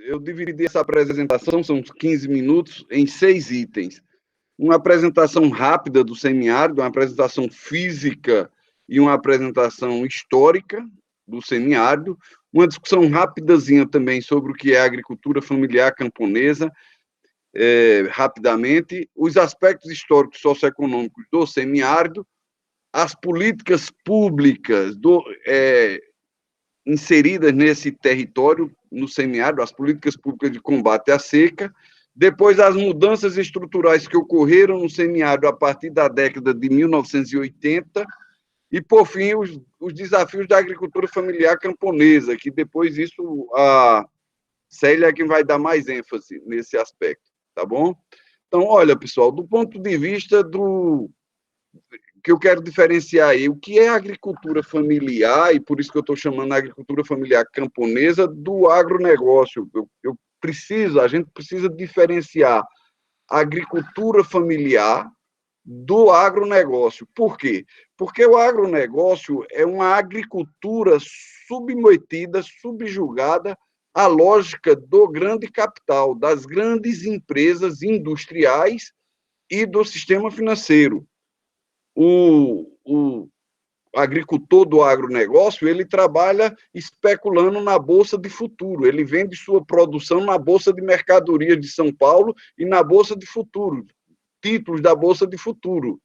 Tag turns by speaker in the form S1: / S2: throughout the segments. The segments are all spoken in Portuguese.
S1: eu dividi essa apresentação, são 15 minutos, em 6 itens. Uma apresentação rápida do semiárido, uma apresentação física e uma apresentação histórica do semiárido, uma discussão rapidazinha também sobre o que é a agricultura familiar camponesa, rapidamente, os aspectos históricos socioeconômicos do semiárido, as políticas públicas inseridas nesse território, no semiárido, as políticas públicas de combate à seca, depois as mudanças estruturais que ocorreram no semiárido a partir da década de 1980, e, por fim, os desafios da agricultura familiar camponesa, que depois isso a Célia é quem vai dar mais ênfase nesse aspecto, tá bom? Então, olha, pessoal, do ponto de vista do que eu quero diferenciar aí, o que é a agricultura familiar, e por isso que eu estou chamando a agricultura familiar camponesa, do agronegócio. A gente precisa diferenciar a agricultura familiar do agronegócio. Por quê? Porque o agronegócio é uma agricultura submetida, subjugada à lógica do grande capital, das grandes empresas industriais e do sistema financeiro. O agricultor do agronegócio, ele trabalha especulando na Bolsa de Futuro, ele vende sua produção na Bolsa de Mercadorias de São Paulo e na Bolsa de Futuro, títulos da Bolsa de Futuro.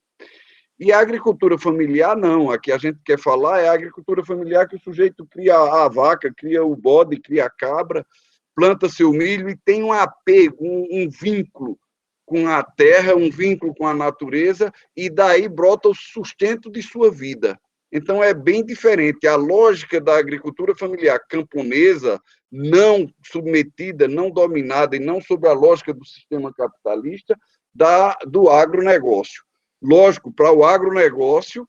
S1: E a agricultura familiar, não. Aqui a gente quer falar é a agricultura familiar que o sujeito cria a vaca, cria o bode, cria a cabra, planta seu milho e tem um apego, um vínculo com a terra, um vínculo com a natureza, e daí brota o sustento de sua vida. Então, é bem diferente. A lógica da agricultura familiar camponesa, não submetida, não dominada, e não sob a lógica do sistema capitalista, do agronegócio. Lógico, para o agronegócio,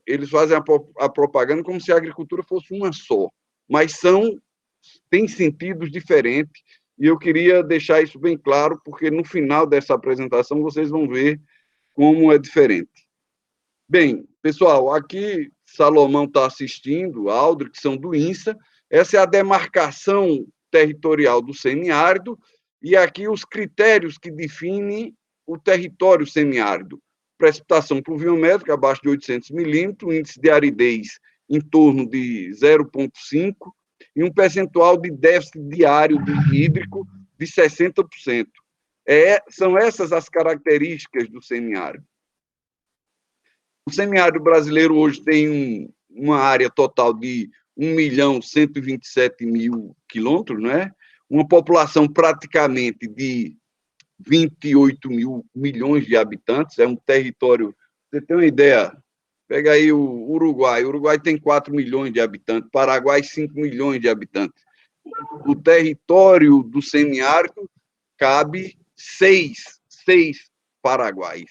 S1: eles fazem a propaganda como se a agricultura fosse uma só, mas tem sentidos diferentes, e eu queria deixar isso bem claro, porque no final dessa apresentação vocês vão ver como é diferente. Bem, pessoal, aqui Salomão está assistindo, Aldri, que são do INSA, essa é a demarcação territorial do semiárido, e aqui os critérios que definem o território semiárido. Precipitação pluviométrica abaixo de 800 milímetros, índice de aridez em torno de 0,5, e um percentual de déficit diário hídrico de 60%. São essas as características do semiárido. O semiárido brasileiro hoje tem uma área total de 1.127.000 quilômetros, né? Uma população praticamente de 28 mil milhões de habitantes, é um território, você tem uma ideia, pega aí o Uruguai tem 4 milhões de habitantes, Paraguai 5 milhões de habitantes. O território do semiárido cabe 6 Paraguais.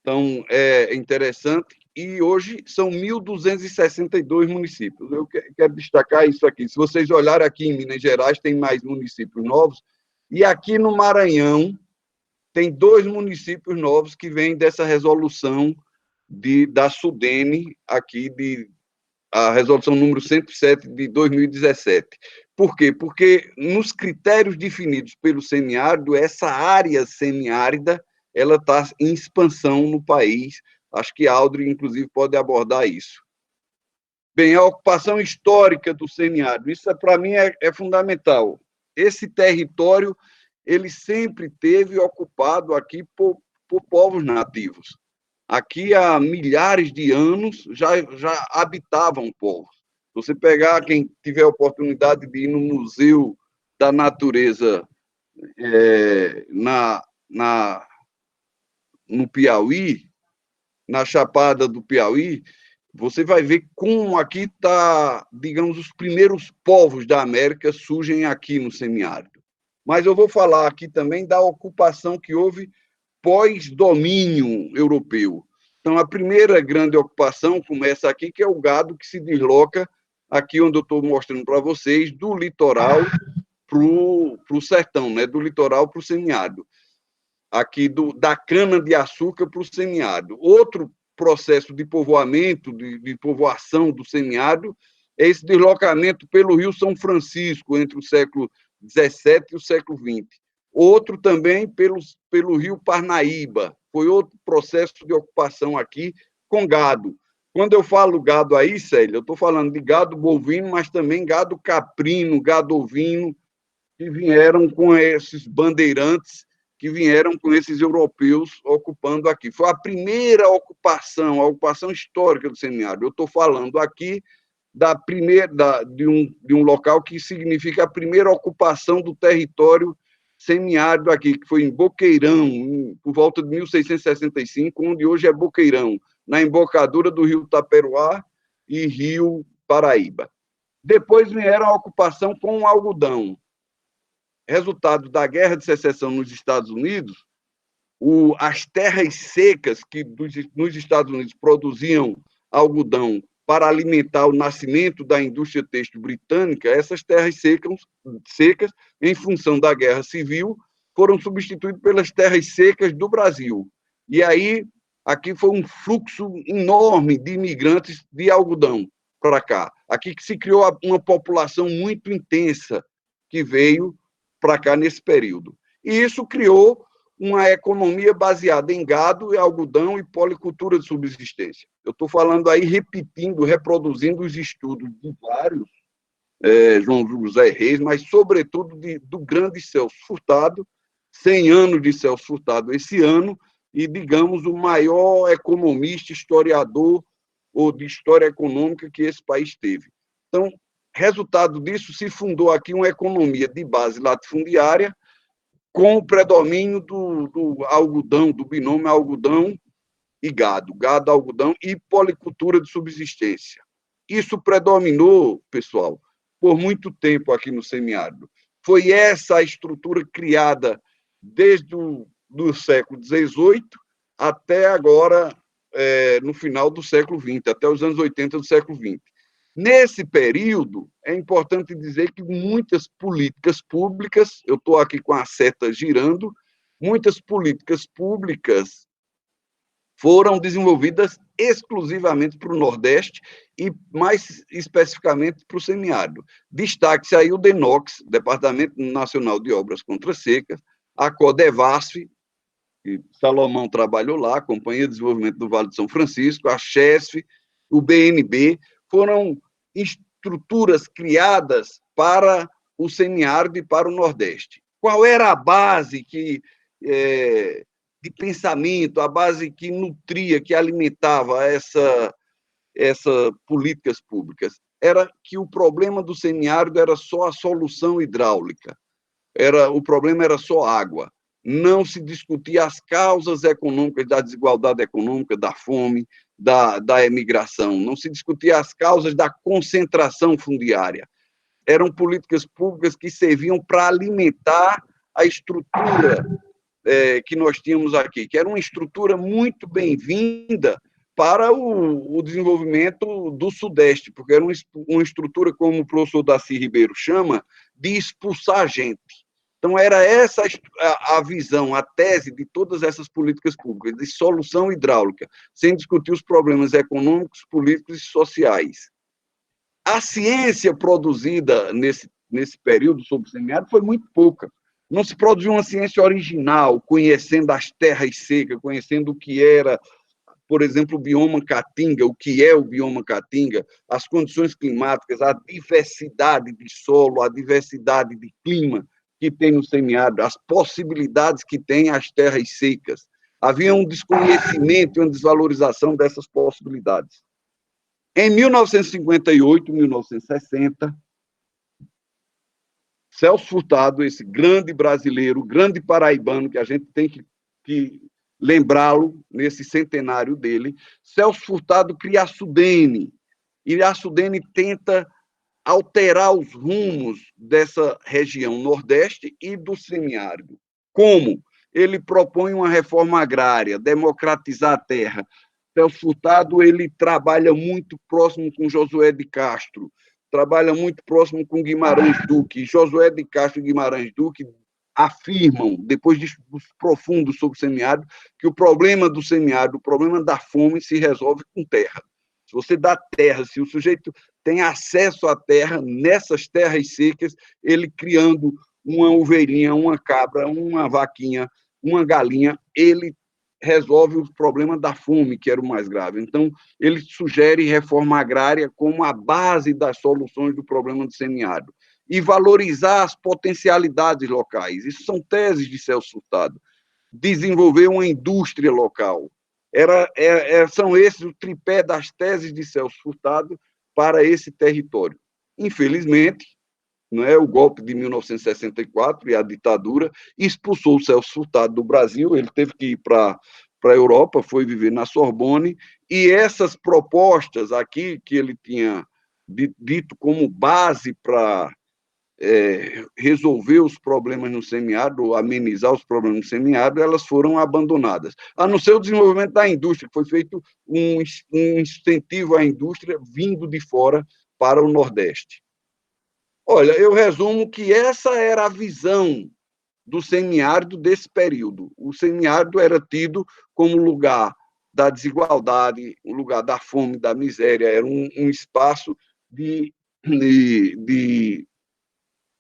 S1: Então, é interessante, e hoje são 1.262 municípios. Eu quero destacar isso aqui. Se vocês olharem aqui em Minas Gerais, tem mais municípios novos, e aqui no Maranhão tem 2 municípios novos que vêm dessa resolução da SUDENE, aqui a resolução número 107 de 2017. Por quê? Porque nos critérios definidos pelo semiárido, essa área semiárida ela está em expansão no país. Acho que Aldri, inclusive, pode abordar isso. Bem, a ocupação histórica do semiárido, isso para mim é fundamental. Esse território ele sempre teve ocupado aqui por povos nativos. Aqui há milhares de anos já habitavam povos. Você pegar, quem tiver a oportunidade de ir no Museu da Natureza no Piauí, na Chapada do Piauí, você vai ver como aqui está, digamos, os primeiros povos da América surgem aqui no semiárido. Mas eu vou falar aqui também da ocupação que houve pós-domínio europeu. Então, a primeira grande ocupação começa aqui, que é o gado que se desloca, aqui onde eu estou mostrando para vocês, do litoral para o sertão, né? Do litoral para o semiárido. Aqui da cana-de-açúcar para o semiárido. Outro processo de povoamento, de povoação do semiárido, é esse deslocamento pelo Rio São Francisco, entre o século XVII e o século XX. Outro também pelo rio Parnaíba, foi outro processo de ocupação aqui com gado. Quando eu falo gado aí, Célia, eu estou falando de gado bovino, mas também gado caprino, gado ovino, que vieram com esses bandeirantes, que vieram com esses europeus ocupando aqui. Foi a primeira ocupação, a ocupação histórica do semiárido. Eu estou falando aqui de um local que significa a primeira ocupação do território semiárido aqui, que foi em Boqueirão, por volta de 1665, onde hoje é Boqueirão, na embocadura do rio Taperoá e rio Paraíba. Depois vieram a ocupação com o algodão. Resultado da Guerra de Secessão nos Estados Unidos, as terras secas que nos Estados Unidos produziam algodão para alimentar o nascimento da indústria têxtil britânica, essas terras secas, em função da Guerra Civil, foram substituídas pelas terras secas do Brasil. E aí, aqui foi um fluxo enorme de imigrantes de algodão para cá. Aqui que se criou uma população muito intensa que veio para cá nesse período. E isso criou uma economia baseada em gado, algodão e policultura de subsistência. Eu estou falando aí, repetindo, reproduzindo os estudos de vários, João José Reis, mas, sobretudo, do grande Celso Furtado, 100 anos de Celso Furtado esse ano, e, digamos, o maior economista, historiador ou de história econômica que esse país teve. Então, resultado disso, se fundou aqui uma economia de base latifundiária, com o predomínio do algodão, do binômio algodão e gado, algodão e policultura de subsistência. Isso predominou, pessoal, por muito tempo aqui no semiárido. Foi essa a estrutura criada desde o século XVIII até agora, no final do século XX, até os anos 80 do século XX. Nesse período, é importante dizer que muitas políticas públicas, eu estou aqui com a seta girando, muitas políticas públicas foram desenvolvidas exclusivamente para o Nordeste e, mais especificamente, para o semiárido. Destaque-se aí o DENOX, Departamento Nacional de Obras Contra Secas, a Codevasf, que Salomão trabalhou lá, a Companhia de Desenvolvimento do Vale de São Francisco, a CHESF, o BNB, foram estruturas criadas para o semiárido e para o Nordeste. Qual era a base de pensamento, a base que nutria, que alimentava essas políticas públicas? Era que o problema do semiárido era só a solução hidráulica, o problema era só água. Não se discutia as causas econômicas da desigualdade econômica, da fome, da emigração. Não se discutia as causas da concentração fundiária. Eram políticas públicas que serviam para alimentar a estrutura que nós tínhamos aqui, que era uma estrutura muito bem-vinda para o desenvolvimento do Sudeste, porque era uma estrutura, como o professor Darcy Ribeiro chama, de expulsar gente. Então, era essa a visão, a tese de todas essas políticas públicas, de solução hidráulica, sem discutir os problemas econômicos, políticos e sociais. A ciência produzida nesse período sobre o semiárido foi muito pouca. Não se produziu uma ciência original, conhecendo as terras secas, conhecendo o que era, por exemplo, o bioma Caatinga, o que é o bioma Caatinga, as condições climáticas, a diversidade de solo, a diversidade de clima que tem no semiárido, as possibilidades que tem as terras secas. Havia um desconhecimento e uma desvalorização dessas possibilidades. Em 1958, 1960, Celso Furtado, esse grande brasileiro, grande paraibano, que a gente tem que lembrá-lo nesse centenário dele, Celso Furtado cria a Sudene, e a Sudene tenta alterar os rumos dessa região Nordeste e do semiárido. Como? Ele propõe uma reforma agrária, democratizar a terra. Celso Furtado, ele trabalha muito próximo com Josué de Castro, trabalha muito próximo com Guimarães Duque. Josué de Castro e Guimarães Duque afirmam, depois de profundos sobre o semiárido, que o problema do semiárido, o problema da fome, se resolve com terra. Se você dá terra, se o sujeito tem acesso à terra, nessas terras secas, ele criando uma ovelhinha, uma cabra, uma vaquinha, uma galinha, ele resolve o problema da fome, que era o mais grave. Então, ele sugere reforma agrária como a base das soluções do problema do semiárido e valorizar as potencialidades locais. Isso são teses de Celso Furtado. Desenvolver uma indústria local. São esses o tripé das teses de Celso Furtado para esse território. Infelizmente, não é, o golpe de 1964 e a ditadura expulsou o Celso Furtado do Brasil, ele teve que ir para a Europa, foi viver na Sorbonne, e essas propostas aqui, que ele tinha dito como base para resolver os problemas no semiárido, amenizar os problemas no semiárido, elas foram abandonadas. A não ser o desenvolvimento da indústria, que foi feito um incentivo à indústria vindo de fora para o Nordeste. Olha, eu resumo que essa era a visão do semiárido desse período. O semiárido era tido como lugar da desigualdade, um lugar da fome, da miséria, era um espaço de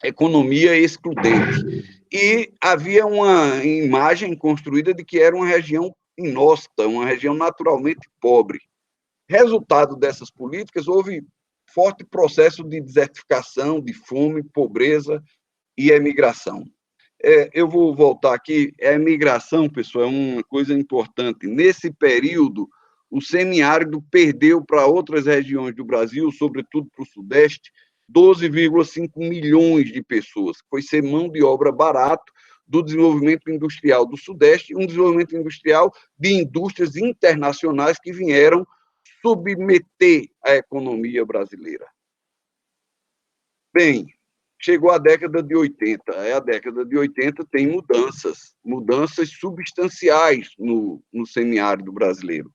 S1: economia excludente. E havia uma imagem construída de que era uma região inóspita, uma região naturalmente pobre. Resultado dessas políticas, houve forte processo de desertificação, de fome, pobreza e emigração. Eu vou voltar aqui. A emigração, pessoal, é uma coisa importante. Nesse período, o semiárido perdeu para outras regiões do Brasil, sobretudo para o Sudeste, 12,5 milhões de pessoas. Foi ser mão de obra barato do desenvolvimento industrial do Sudeste, um desenvolvimento industrial de indústrias internacionais que vieram submeter a economia brasileira. Bem, chegou a década de 80. A década de 80 tem mudanças substanciais no semiárido brasileiro.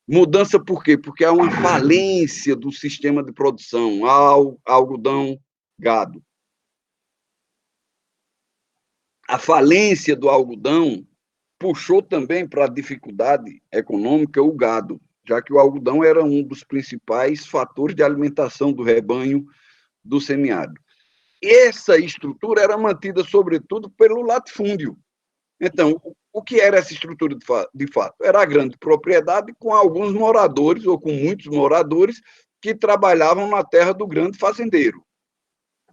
S1: Mudança por quê? Porque há uma falência do sistema de produção, algodão, gado. A falência do algodão puxou também para a dificuldade econômica o gado, já que o algodão era um dos principais fatores de alimentação do rebanho do semiárido. Essa estrutura era mantida, sobretudo, pelo latifúndio. Então, o que era essa estrutura de fato? Era a grande propriedade com alguns moradores, ou com muitos moradores, que trabalhavam na terra do grande fazendeiro.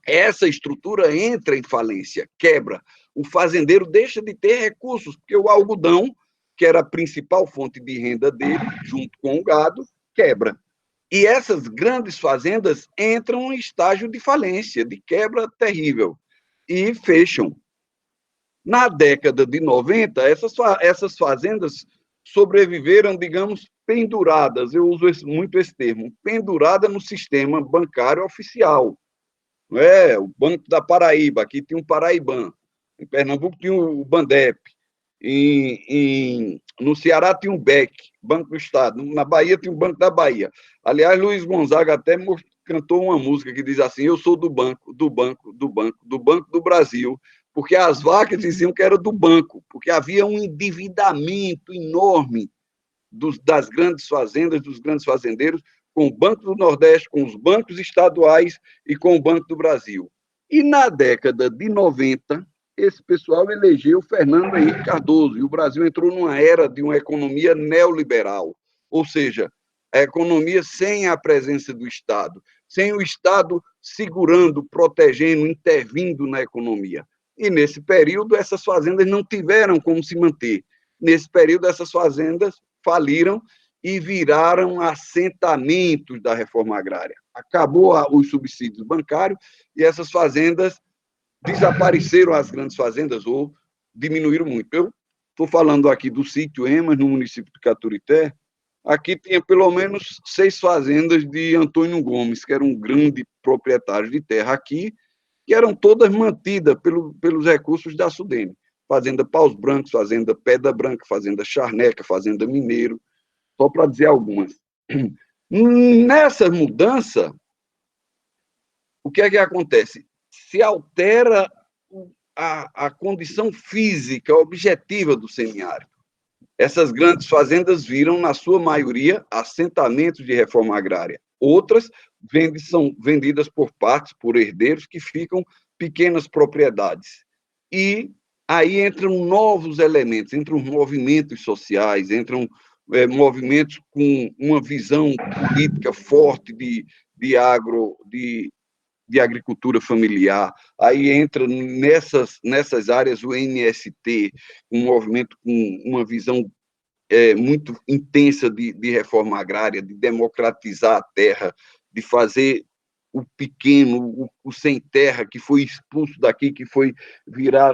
S1: Essa estrutura entra em falência, quebra. O fazendeiro deixa de ter recursos, porque o algodão, que era a principal fonte de renda dele, junto com o gado, quebra. E essas grandes fazendas entram em estágio de falência, de quebra terrível, e fecham. Na década de 90, essas fazendas sobreviveram, digamos, penduradas, eu uso muito esse termo, pendurada no sistema bancário oficial. Não é? O Banco da Paraíba, aqui tinha um Paraiban, em Pernambuco tinha o Bandep, no Ceará tinha um BEC, Banco do Estado, na Bahia tinha o Banco da Bahia. Aliás, Luiz Gonzaga até cantou uma música que diz assim: eu sou do banco, do banco, do banco, do Banco do Brasil, porque as vacas diziam que era do banco, porque havia um endividamento enorme das grandes fazendas, dos grandes fazendeiros, com o Banco do Nordeste, com os bancos estaduais e com o Banco do Brasil. E na década de 90, esse pessoal elegeu Fernando Henrique Cardoso, e o Brasil entrou numa era de uma economia neoliberal, ou seja, a economia sem a presença do Estado, sem o Estado segurando, protegendo, intervindo na economia. E nesse período, essas fazendas não tiveram como se manter. Nesse período, essas fazendas faliram e viraram assentamentos da reforma agrária. Acabou os subsídios bancários e essas fazendas desapareceram, as grandes fazendas, ou diminuíram muito. Eu estou falando aqui do sítio Emas, no município de Caturité. Aqui tinha pelo menos 6 fazendas de Antônio Gomes, que era um grande proprietário de terra aqui, que eram todas mantidas pelos recursos da Sudene. Fazenda Paus Brancos, Fazenda Pedra Branca, Fazenda Charneca, Fazenda Mineiro, só para dizer algumas. Nessa mudança, o que é que acontece? Se altera a condição física objetiva do semiárido. Essas grandes fazendas viram, na sua maioria, assentamentos de reforma agrária. Outras são vendidas por partes, por herdeiros, que ficam pequenas propriedades. E aí entram novos elementos, entram movimentos sociais, entram movimentos com uma visão política forte de agricultura familiar. Aí entra nessas áreas o MST, um movimento com uma visão muito intensa de reforma agrária, de democratizar a terra, de fazer o pequeno, o sem terra, que foi expulso daqui, que foi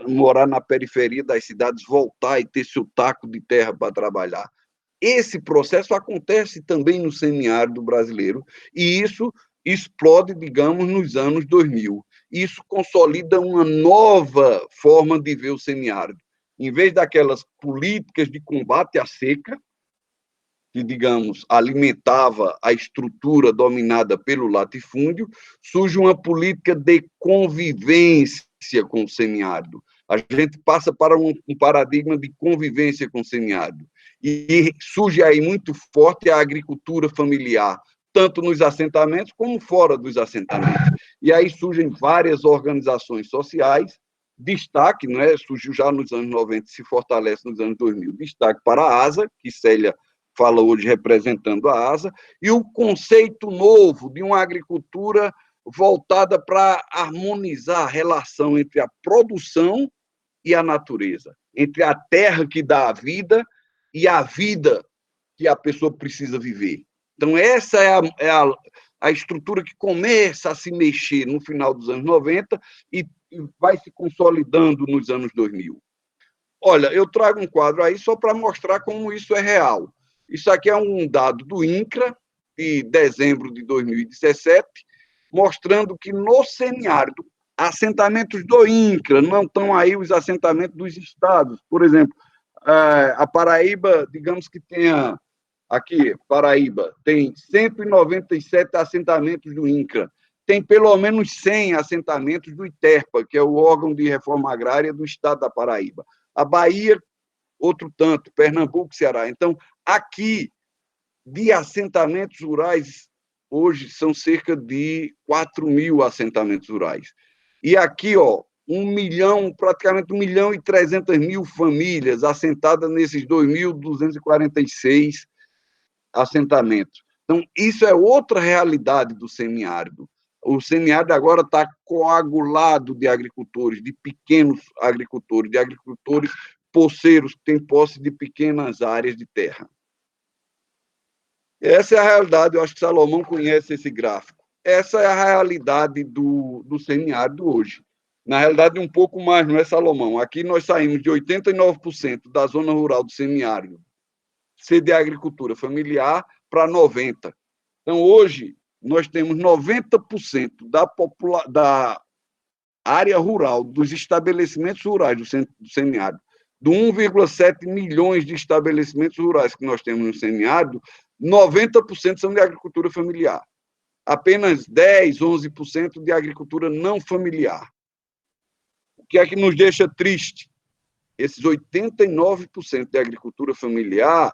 S1: morar na periferia das cidades, voltar e ter seu taco de terra para trabalhar. Esse processo acontece também no semiárido brasileiro, e isso explode, digamos, nos anos 2000. Isso consolida uma nova forma de ver o semiárido. Em vez daquelas políticas de combate à seca, que, digamos, alimentava a estrutura dominada pelo latifúndio, surge uma política de convivência com o semiárido. A gente passa para um paradigma de convivência com o semiárido. E surge aí muito forte a agricultura familiar, tanto nos assentamentos como fora dos assentamentos. E aí surgem várias organizações sociais, destaque, não é? Surgiu já nos anos 90, se fortalece nos anos 2000, destaque para a ASA, que Célia fala hoje representando a ASA, e o conceito novo de uma agricultura voltada para harmonizar a relação entre a produção e a natureza, entre a terra que dá a vida e a vida que a pessoa precisa viver. Então, essa é a estrutura que começa a se mexer no final dos anos 90 e vai se consolidando nos anos 2000. Olha, eu trago um quadro aí só para mostrar como isso é real. Isso aqui é um dado do INCRA, de dezembro de 2017, mostrando que no semiárido, assentamentos do INCRA, não estão aí os assentamentos dos estados. Por exemplo, a Paraíba, digamos que tenha, aqui, Paraíba, tem 197 assentamentos do INCRA, tem pelo menos 100 assentamentos do ITERPA, que é o órgão de reforma agrária do estado da Paraíba. A Bahia, outro tanto, Pernambuco, Ceará. Então, aqui, de assentamentos rurais, hoje são cerca de 4.000 assentamentos rurais. E aqui, ó, 1 milhão, praticamente 1.300.000 famílias assentadas nesses 2.246 assentamentos. Então, isso é outra realidade do semiárido. O semiárido agora está coagulado de agricultores, de pequenos agricultores, de agricultores poceiros que têm posse de pequenas áreas de terra. Essa é a realidade, eu acho que Salomão conhece esse gráfico. Essa é a realidade do semiárido hoje. Na realidade, um pouco mais, não é, Salomão? Aqui nós saímos de 89% da zona rural do semiárido ser de agricultura familiar para 90%. Então, hoje, nós temos 90% da área rural, dos estabelecimentos rurais do semiárido, do 1,7 milhões de estabelecimentos rurais que nós temos no semiárido, 90% são de agricultura familiar. Apenas 10, 11% de agricultura não familiar. O que é que nos deixa triste? Esses 89% de agricultura familiar,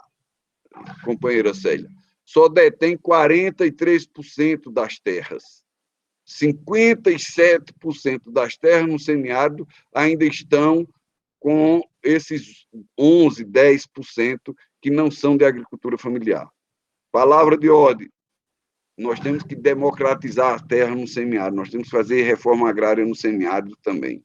S1: companheira Célia, só detém 43% das terras. 57% das terras no semiárido ainda estão com esses 11, 10% que não são de agricultura familiar. Palavra de ordem. Nós temos que democratizar a terra no semiárido, nós temos que fazer reforma agrária no semiárido também.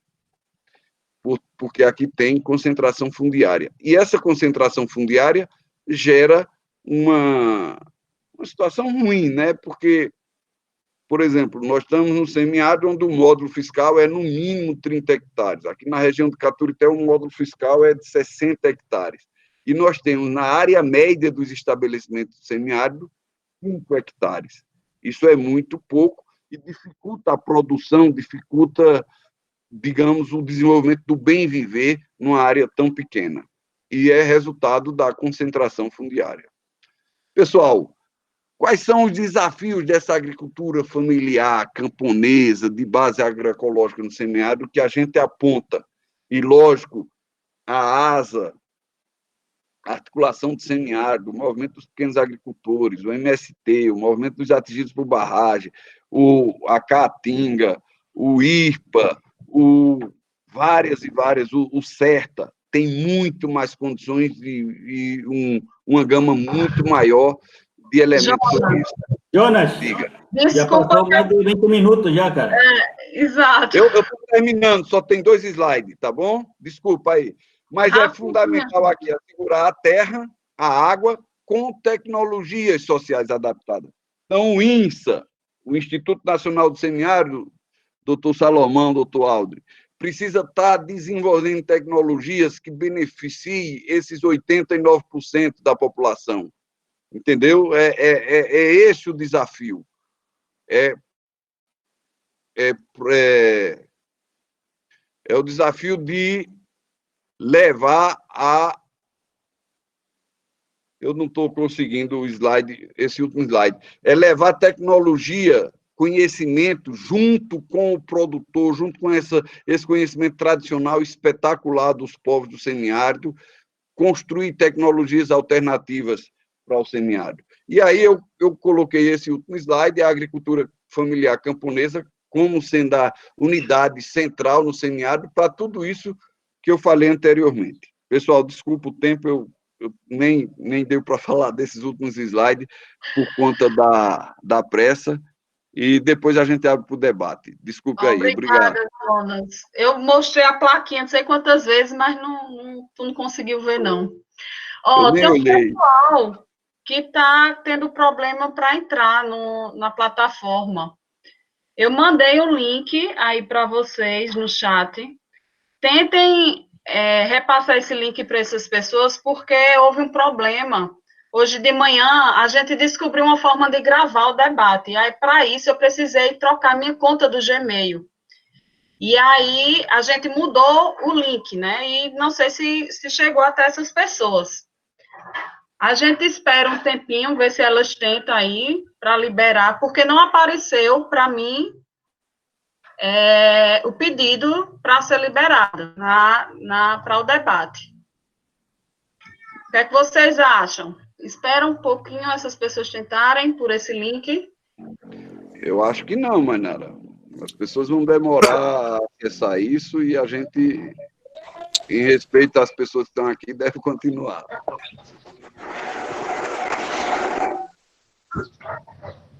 S1: Porque aqui tem concentração fundiária. E essa concentração fundiária gera uma situação ruim, né? Porque, por exemplo, nós estamos no semiárido onde o módulo fiscal é no mínimo 30 hectares. Aqui na região do Caturité, o módulo fiscal é de 60 hectares. E nós temos, na área média dos estabelecimentos do semiárido, 5 hectares. Isso é muito pouco e dificulta a produção, dificulta, digamos, o desenvolvimento do bem viver numa área tão pequena. E é resultado da concentração fundiária. Pessoal, quais são os desafios dessa agricultura familiar, camponesa, de base agroecológica no semiárido que a gente aponta? E, lógico, a ASA, a Articulação do Semiárido, o Movimento dos Pequenos Agricultores, o MST, o Movimento dos Atingidos por Barragem, a Caatinga, o IRPA, várias e várias, o CERTA tem muito mais condições e uma gama muito maior de elementos sobre isso.
S2: Jonas,
S1: diga.
S2: Já passou mais de 20 minutos já, cara.
S3: Exato.
S1: Eu estou terminando, só tem 2 slides, tá bom? Desculpa aí. Mas é fundamental aqui assegurar a terra, a água, com tecnologias sociais adaptadas. Então, o INSA, o Instituto Nacional do Semiárido, doutor Salomão, doutor Aldri, precisa estar desenvolvendo tecnologias que beneficiem esses 89% da população. Entendeu? É esse o desafio. É o desafio de levar a... Eu não estou conseguindo o slide, esse último slide. É levar tecnologia, conhecimento, junto com o produtor, junto com esse conhecimento tradicional espetacular dos povos do semiárido, construir tecnologias alternativas para o semiárido. E aí eu coloquei esse último slide, a agricultura familiar camponesa, como sendo a unidade central no semiárido para tudo isso que eu falei anteriormente. Pessoal, desculpa o tempo, eu nem deu para falar desses últimos slides por conta da pressa, e depois a gente abre para o debate. Desculpe aí, obrigado.
S3: Obrigada, Jonas. Eu mostrei a plaquinha não sei quantas vezes, mas tu não conseguiu ver, não.
S1: Eu nem
S3: Tem um
S1: olhei.
S3: pessoal que está tendo problema para entrar na plataforma. Eu mandei o link aí para vocês no chat. Tentem repassar esse link para essas pessoas, porque houve um problema. Hoje de manhã, a gente descobriu uma forma de gravar o debate. E aí, para isso, eu precisei trocar minha conta do Gmail. E aí, a gente mudou o link, né? E não sei se chegou até essas pessoas. A gente espera um tempinho, ver se elas tentam aí, para liberar, porque não apareceu para mim o pedido para ser liberado para o debate. O que é que vocês acham? Espera um pouquinho essas pessoas tentarem por esse link?
S1: Eu acho que não, Mainara. As pessoas vão demorar a acessar isso e a gente, em respeito às pessoas que estão aqui, deve continuar.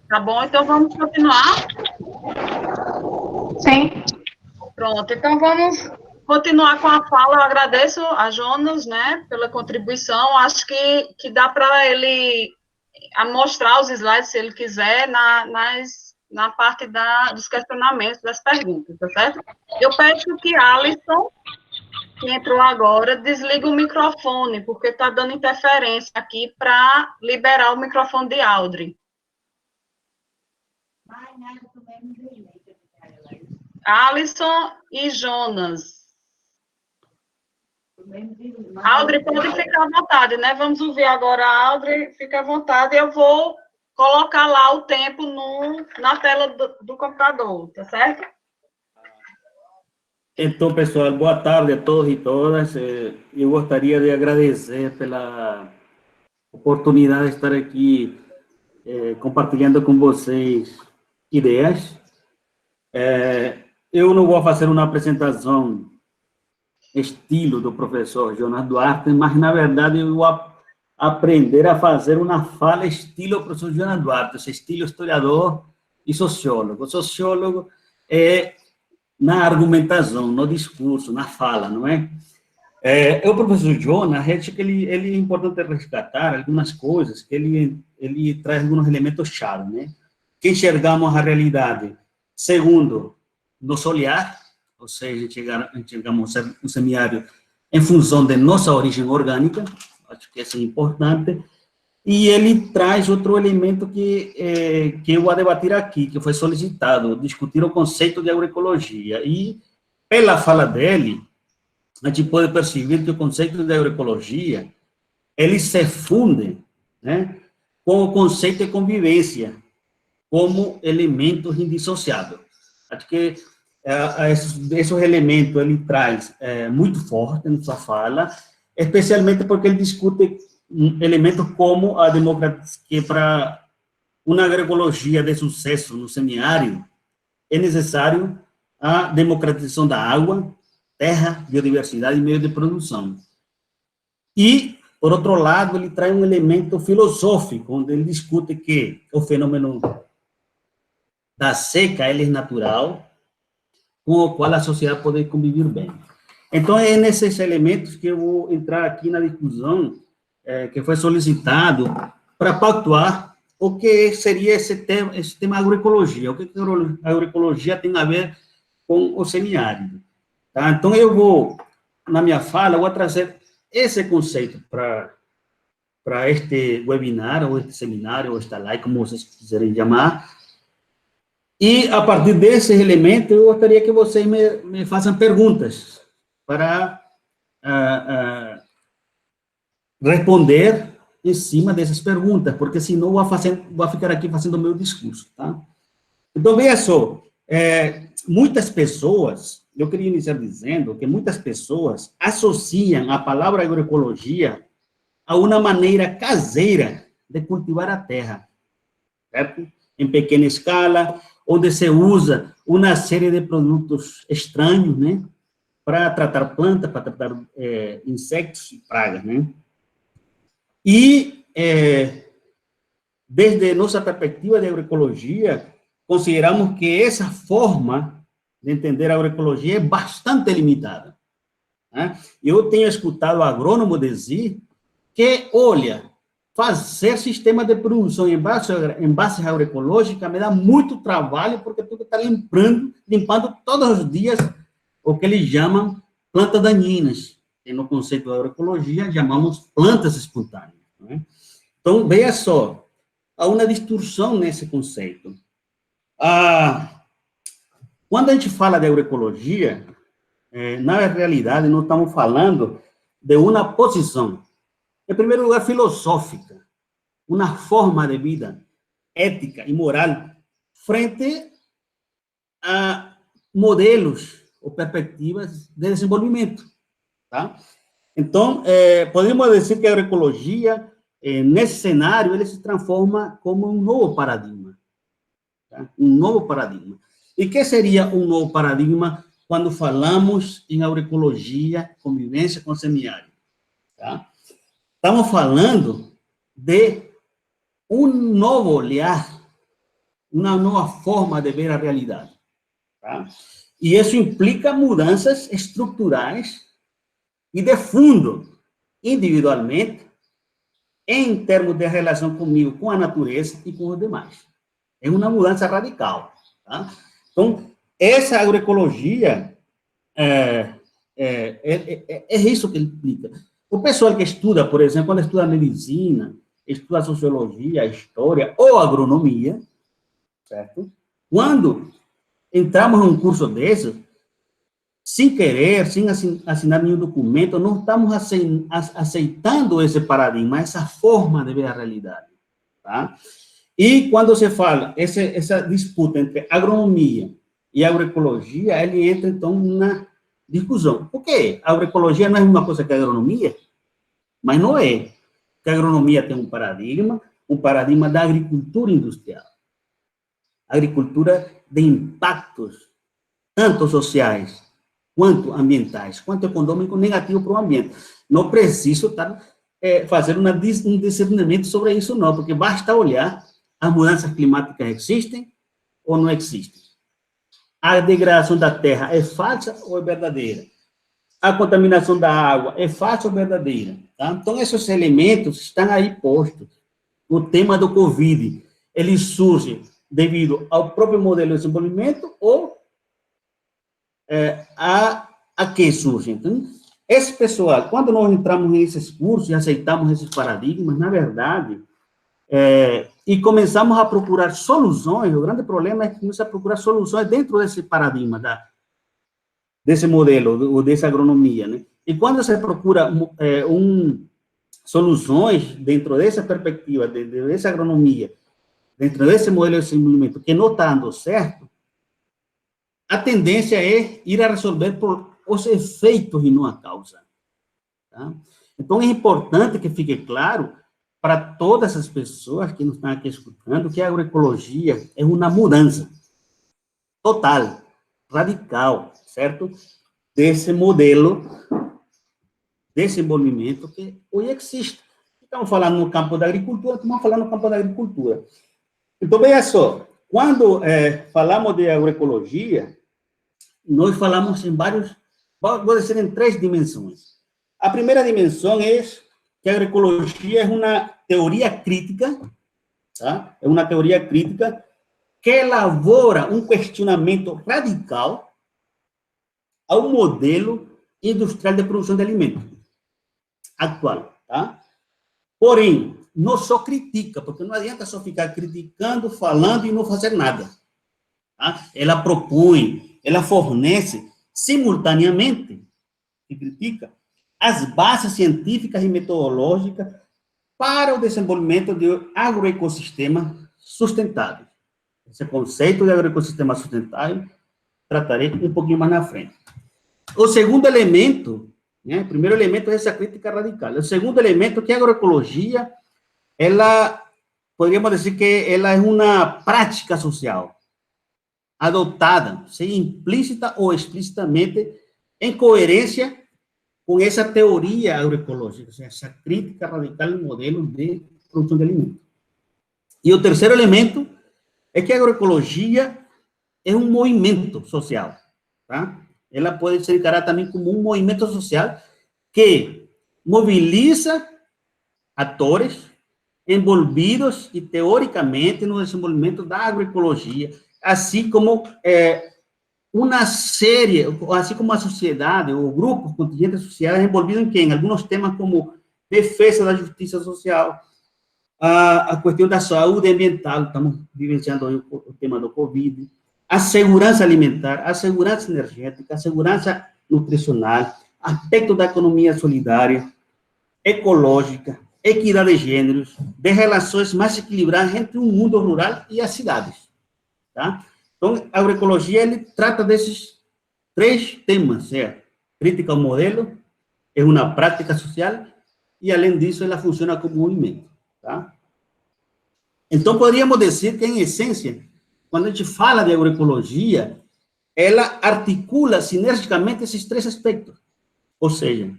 S3: Tá bom, então vamos continuar?
S4: Sim.
S3: Pronto, então vamos continuar com a fala. Eu agradeço a Jonas, né, pela contribuição. Acho que dá para ele mostrar os slides, se ele quiser, na parte dos questionamentos, das perguntas, tá certo? Eu peço que Alisson, que entrou agora, desliga o microfone, porque está dando interferência aqui para liberar o microfone de Aldri. Alisson e Jonas. Aldri, pode ficar à vontade, né? Vamos ouvir agora a Aldri, fica à vontade. Eu vou colocar lá o tempo na tela do computador, tá certo?
S2: Então, pessoal, boa tarde a todos e todas. Eu gostaria de agradecer pela oportunidade de estar aqui compartilhando com vocês ideias. Eu não vou fazer uma apresentação estilo do professor Jonas Duarte, mas, na verdade, eu vou aprender a fazer uma fala estilo professor Jonas Duarte, esse estilo historiador e sociólogo. O sociólogo é na argumentação, no discurso, na fala, não é? O professor Jonas, acho que ele é importante resgatar algumas coisas, que ele traz alguns elementos-chave, né? Que enxergamos a realidade, segundo, nosso olhar, ou seja, enxergamos um semiárido em função de nossa origem orgânica, acho que isso é importante, e ele traz outro elemento que eu vou debater aqui, que foi solicitado, discutir o conceito de agroecologia, e pela fala dele, a gente pode perceber que o conceito de agroecologia, ele se funde, né, com o conceito de convivência, como elementos indissociáveis. Acho que esse elemento ele traz muito forte na sua fala, especialmente porque ele discute elementos como a democracia, que para uma agroecologia de sucesso no semiárido, é necessário a democratização da água, terra, biodiversidade e meio de produção. E, por outro lado, ele traz um elemento filosófico, onde ele discute que o fenômeno da seca ele é natural, com o qual a sociedade pode conviver bem. Então, é nesses elementos que eu vou entrar aqui na discussão que foi solicitado para pactuar o que seria esse tema agroecologia, o que a agroecologia tem a ver com o semiárido. Tá? Então, eu vou, na minha fala, vou trazer esse conceito para este webinar, ou este seminário, ou esta live, como vocês quiserem chamar, e, a partir desse elemento, eu gostaria que vocês me façam perguntas para responder em cima dessas perguntas, porque senão vou ficar aqui fazendo o meu discurso, tá? Então, veja só, muitas pessoas, eu queria iniciar dizendo que muitas pessoas associam a palavra agroecologia a uma maneira caseira de cultivar a terra, certo? Em pequena escala, onde se usa uma série de produtos estranhos, né, para tratar plantas, para tratar insectos e pragas, né? E, desde nossa perspectiva de agroecologia, consideramos que essa forma de entender a agroecologia é bastante limitada, né? Eu tenho escutado agrônomo dizer que, olha, fazer sistema de produção em base agroecológica me dá muito trabalho, porque tenho que estar limpando todos os dias o que eles chamam plantas daninhas, que no conceito da agroecologia chamamos plantas espontâneas, né? Então, veja só, há uma distorção nesse conceito. Quando a gente fala de agroecologia, na realidade, nós estamos falando de uma posição, em primeiro lugar, filosófica, uma forma de vida ética e moral frente a modelos ou perspectivas de desenvolvimento, tá? Então, podemos dizer que a agroecologia, nesse cenário, ele se transforma como um novo paradigma, tá? Um novo paradigma. E o que seria um novo paradigma quando falamos em agroecologia, convivência com o semiárido, tá? Estamos falando de um novo olhar, uma nova forma de ver a realidade, tá? E isso implica mudanças estruturais e de fundo, individualmente, em termos de relação comigo, com a natureza e com os demais. É uma mudança radical, tá? Então, essa agroecologia é isso que implica. O pessoal que estuda, por exemplo, quando estuda medicina, estuda sociologia, história ou agronomia, certo? Quando entramos num curso desses, sem querer, sem assinar nenhum documento, não estamos aceitando esse paradigma, essa forma de ver a realidade, tá? E quando se fala essa disputa entre agronomia e agroecologia, ele entra, então, na discussão. Por quê? A agroecologia não é uma coisa que a agronomia, mas não é. Porque a agronomia tem um paradigma da agricultura industrial. Agricultura de impactos, tanto sociais, quanto ambientais, quanto econômico negativo para o ambiente. Não preciso fazer um discernimento sobre isso, não, porque basta olhar as mudanças climáticas existem ou não existem. A degradação da terra é falsa ou é verdadeira? A contaminação da água é falsa ou verdadeira? Tá? Então, esses elementos estão aí postos. O tema do Covid, ele surge devido ao próprio modelo de desenvolvimento ou a que surge? Então, esse pessoal, quando nós entramos nesses cursos e aceitamos esses paradigmas, na verdade, e começamos a procurar soluções, o grande problema é que começamos a procurar soluções dentro desse paradigma, desse modelo, ou dessa agronomia, né? E quando você procura soluções dentro dessa perspectiva, dessa agronomia, dentro desse modelo de desenvolvimento, que não está dando certo, a tendência é ir a resolver por os efeitos e não a causa, tá? Então, é importante que fique claro para todas as pessoas que nos estão aqui escutando que a agroecologia é uma mudança total radical, certo? Desse modelo de desenvolvimento que hoje existe. Estamos falando no campo da agricultura, estamos falando no campo da agricultura. Então, veja só, quando falamos de agroecologia, nós falamos em vários, vou dizer, em 3 dimensões. A primeira dimensão é que a agroecologia é uma teoria crítica, tá? É uma teoria crítica que elabora um questionamento radical ao modelo industrial de produção de alimentos atual, tá? Porém, não só critica, porque não adianta só ficar criticando, falando e não fazer nada, tá? Ela propõe, ela fornece simultaneamente, que critica, as bases científicas e metodológicas para o desenvolvimento de agroecossistemas sustentáveis. Esse conceito de agroecossistema sustentável tratarei um pouquinho mais na frente. O segundo elemento, né, o primeiro elemento é essa crítica radical. O segundo elemento é que a agroecologia, ela, poderíamos dizer que ela é uma prática social, adotada, seja implícita ou explicitamente, em coerência com essa teoria agroecológica, ou seja, essa crítica radical do modelo de produção de alimentos. E o terceiro elemento é que a agroecologia é um movimento social, tá? Ela pode ser encarada também como um movimento social que mobiliza atores envolvidos e teoricamente no desenvolvimento da agroecologia, assim como uma série, assim como a sociedade, ou grupos, contingentes sociais envolvidos em quê? Em alguns temas como defesa da justiça social, a questão da saúde ambiental, estamos vivenciando aí o tema do Covid, a segurança alimentar, a segurança energética, a segurança nutricional, aspecto da economia solidária, ecológica, equidade de gêneros, de relações mais equilibradas entre o mundo rural e as cidades, tá? Então, a agroecologia, ele trata desses 3 temas, crítica ao modelo, é uma prática social, e, além disso, ela funciona como movimento, tá? Então, poderíamos dizer que, em essência, quando a gente fala de agroecologia, ela articula sinergicamente esses 3 aspectos, ou seja,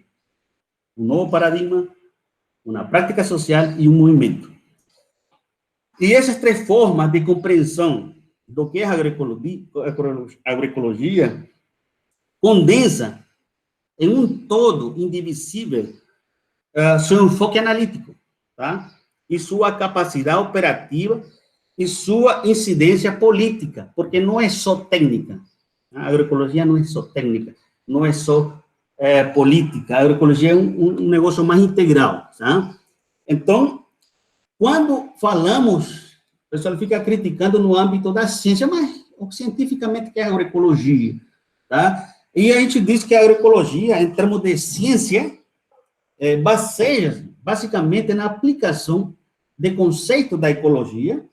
S2: um novo paradigma, uma prática social e um movimento. E essas 3 formas de compreensão do que é a agroecologia condensa em um todo indivisível seu enfoque analítico, tá? E sua capacidade operativa e sua incidência política, porque não é só técnica. A agroecologia não é só técnica, não é só política. A agroecologia é um negócio mais integral, tá? Então, quando falamos, o pessoal fica criticando no âmbito da ciência, mas cientificamente que é a agroecologia, tá? E a gente diz que a agroecologia, em termos de ciência, baseia basicamente na aplicação de conceito da ecologia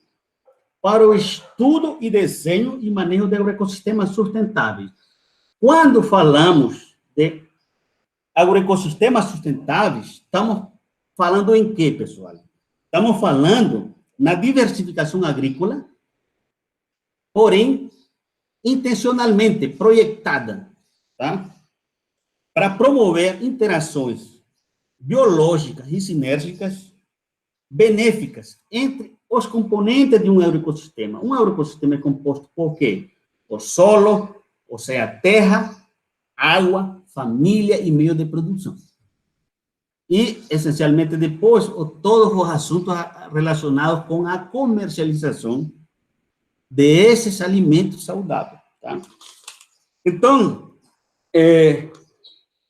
S2: para o estudo e desenho e manejo de agroecossistemas sustentáveis. Quando falamos de agroecossistemas sustentáveis, estamos falando em quê, pessoal? Estamos falando na diversificação agrícola, porém, intencionalmente projetada, tá? Para promover interações biológicas e sinérgicas benéficas entre os componentes de um agroecossistema. Um agroecossistema é composto por quê? Por solo, ou seja, terra, água, família e meio de produção. E, essencialmente, depois, todos os assuntos relacionados com a comercialização desses alimentos saudáveis, tá? Então,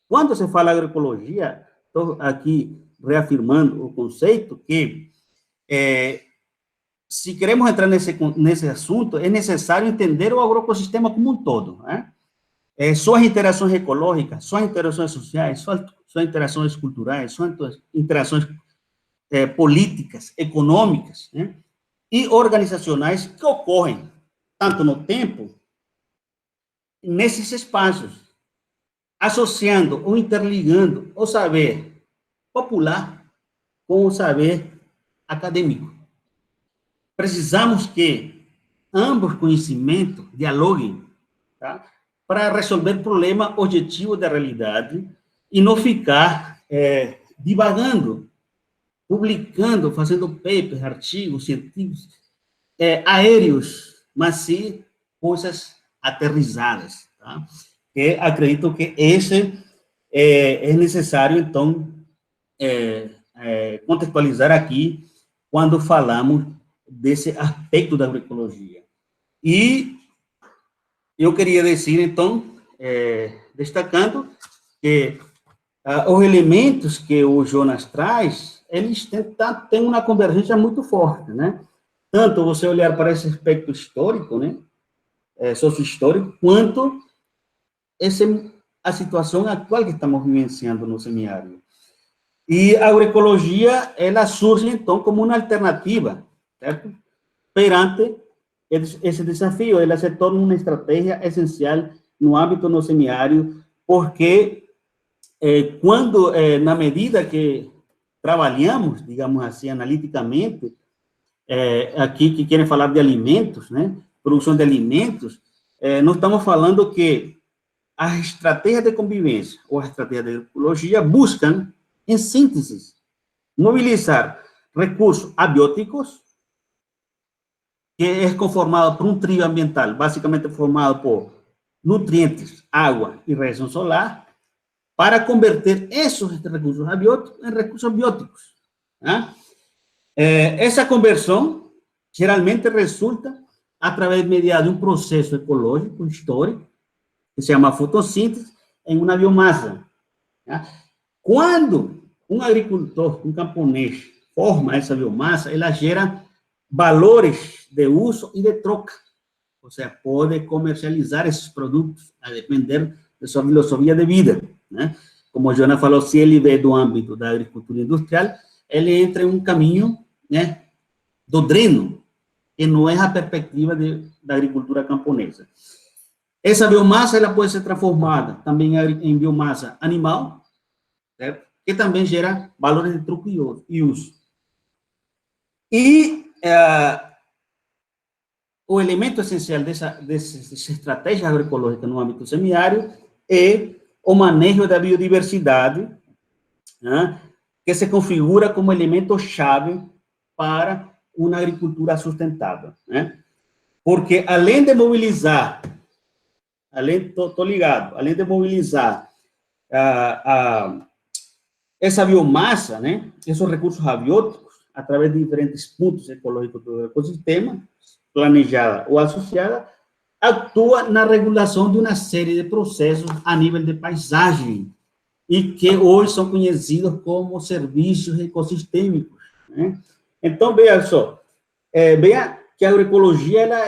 S2: quando se fala agroecologia, estou aqui reafirmando o conceito que, se queremos entrar nesse assunto, é necessário entender o agroecossistema como um todo, né? Suas interações ecológicas, suas interações sociais, suas interações culturais, suas interações políticas, econômicas, né? E organizacionais que ocorrem tanto no tempo, nesses espaços, associando ou interligando o saber popular com o saber acadêmico. Precisamos que ambos conhecimentos dialoguem, tá? para resolver problema objetivo da realidade e não ficar divagando, publicando, fazendo papers, artigos científicos aéreos, mas sim coisas aterrizadas, tá? Que acredito que esse é necessário, então, contextualizar aqui quando falamos desse aspecto da agroecologia. E eu queria dizer, então, destacando que os elementos que o Jonas traz, eles têm uma convergência muito forte, né? Tanto você olhar para esse aspecto histórico, né, socio-histórico, quanto a situação atual que estamos vivenciando no semiárido. E a agroecologia, ela surge, então, como uma alternativa, certo? Perante esse desafio, ela se torna uma estratégia essencial no âmbito no semiárido, porque quando, na medida que trabalhamos, digamos assim, analiticamente, aqui que querem falar de alimentos, né, produção de alimentos, nós estamos falando que as estratégias de convivência ou a estratégia de agroecologia buscam, em síntese, mobilizar recursos abióticos, que é conformado por um trio ambiental, basicamente formado por nutrientes, água e radiação solar, para converter esses recursos abióticos em recursos bióticos. Né? Essa conversão geralmente resulta através mediado de um processo ecológico histórico que se chama fotossíntese em uma biomassa. Né? Quando um agricultor, um camponês forma essa biomassa, ela gera valores de uso e de troca. Ou seja, pode comercializar esses produtos a depender de sua filosofia de vida. Né? Como o Jonas falou, se ele vem do âmbito da agricultura industrial, ele entra em um caminho, né, do dreno, que não é a perspectiva da agricultura camponesa. Essa biomassa ela pode ser transformada também em biomassa animal, certo? Que também gera valores de troca e uso. E o elemento essencial dessa estratégia agroecológica no âmbito semiárido é o manejo da biodiversidade, né, que se configura como elemento-chave para uma agricultura sustentável. Né? Porque, além de mobilizar, além de mobilizar essa biomassa, né, esses recursos abióticos, através de diferentes pontos ecológicos do ecossistema, planejada ou associada, atua na regulação de uma série de processos a nível de paisagem, e que hoje são conhecidos como serviços ecossistêmicos. Né? Então, veja só, veja que a agroecologia ela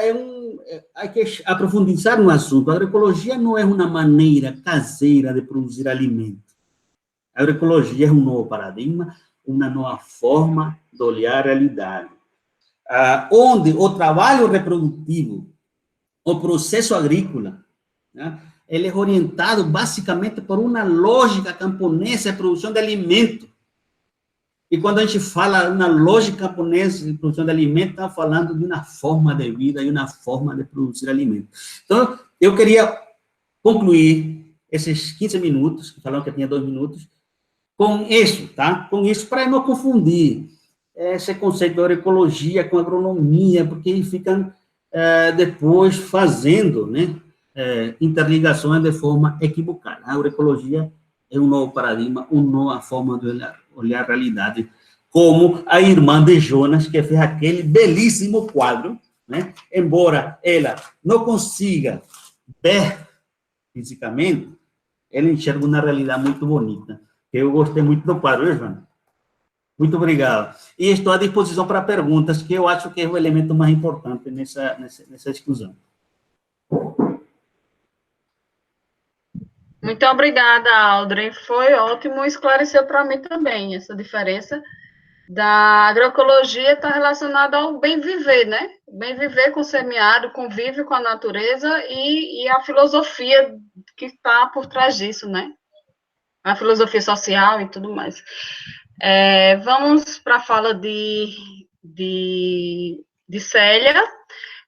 S2: há que aprofundar no assunto. A agroecologia não é uma maneira caseira de produzir alimento. A agroecologia é um novo paradigma, uma nova forma de olhar a realidade, onde o trabalho reprodutivo, o processo agrícola, né, ele é orientado basicamente por uma lógica camponesa de produção de alimento. E quando a gente fala uma lógica camponesa de produção de alimento, está falando de uma forma de vida e uma forma de produzir alimento. Então, eu queria concluir esses 15 minutos, que falaram que tinha 2 minutos, com isso, tá? Com isso, para não confundir esse conceito de agroecologia com agronomia, porque eles ficam depois fazendo, né, interligações de forma equivocada. A agroecologia é um novo paradigma, uma nova forma de olhar a realidade, como a irmã de Jonas, que fez aquele belíssimo quadro, né? Embora ela não consiga ver fisicamente, ela enxerga uma realidade muito bonita. Eu gostei muito do quadro, viu, Jonas? Muito obrigado. E estou à disposição para perguntas, que eu acho que é o elemento mais importante nessa discussão.
S3: Muito obrigada, Aldrin. Foi ótimo, esclareceu para mim também essa diferença da agroecologia está relacionada ao bem viver, né? Bem viver com o semiárido, convívio com a natureza e a filosofia que está por trás disso, né? A filosofia social e tudo mais. Vamos para a fala de Célia.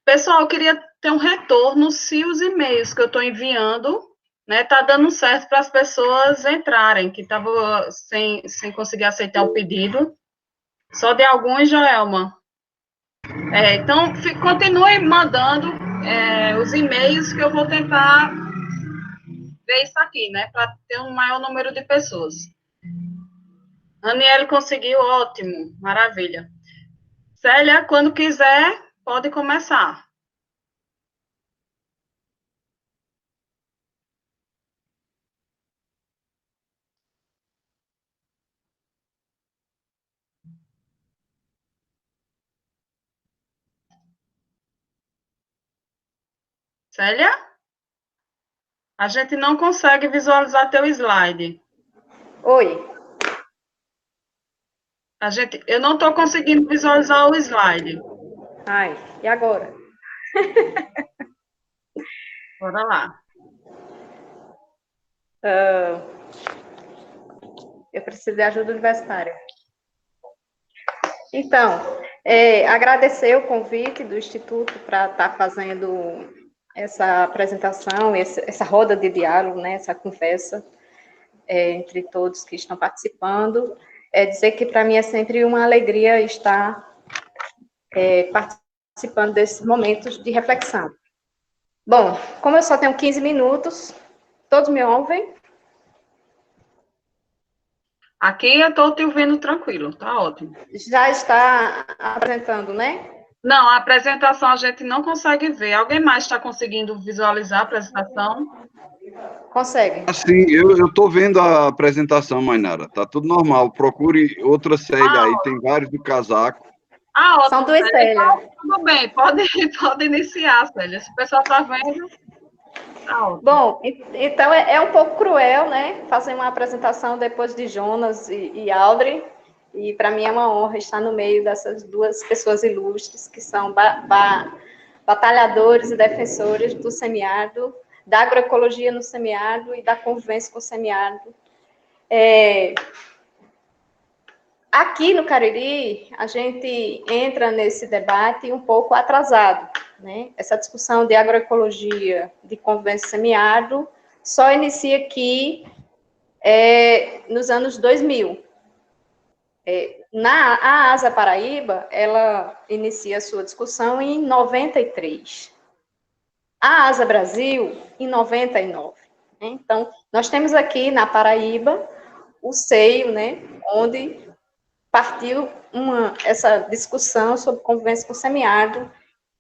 S3: Pessoal, eu queria ter um retorno se os e-mails que eu estou enviando, né, tá dando certo para as pessoas entrarem, que estavam sem conseguir aceitar o pedido. Só de alguns, Joelma. Então, continue mandando os e-mails que eu vou tentar ver isso aqui, né, para ter um maior número de pessoas. Aniele conseguiu, ótimo, maravilha. Célia, quando quiser, pode começar. Célia? A gente não consegue visualizar teu slide.
S4: Oi.
S3: Eu não estou conseguindo visualizar o slide.
S4: Ai, e agora?
S3: Bora lá.
S4: Eu preciso de ajuda universitária. Então, agradecer o convite do Instituto para estar fazendo essa apresentação, essa roda de diálogo, né, essa conversa entre todos que estão participando. Dizer que para mim é sempre uma alegria estar participando desses momentos de reflexão. Bom, como eu só tenho 15 minutos, todos me ouvem?
S3: Aqui eu estou te ouvindo tranquilo, tá ótimo.
S4: Já está apresentando, né?
S3: Não, a apresentação a gente não consegue ver. Alguém mais está conseguindo visualizar a apresentação?
S4: Consegue.
S1: Sim, eu estou vendo a apresentação, Mainara. Tá tudo normal. Procure outra Célia aí, tem vários do casaco.
S3: Ótimo.
S4: São duas Célias.
S3: Então, tudo bem, pode iniciar, Célia. Se o pessoal está vendo, tá ótimo.
S4: Bom, então é um pouco cruel, né? Fazer uma apresentação depois de Jonas e Audrey. E para mim é uma honra estar no meio dessas duas pessoas ilustres, que são batalhadores e defensores do semiárido, da agroecologia no semiárido e da convivência com o semiárido. Aqui no Cariri, a gente entra nesse debate um pouco atrasado, né? Essa discussão de agroecologia, de convivência semiárido, só inicia aqui nos anos 2000. A ASA Paraíba, ela inicia a sua discussão em 93. A ASA Brasil, em 99. Né? Então, nós temos aqui na Paraíba o seio, né, onde partiu essa discussão sobre convivência com semiárido,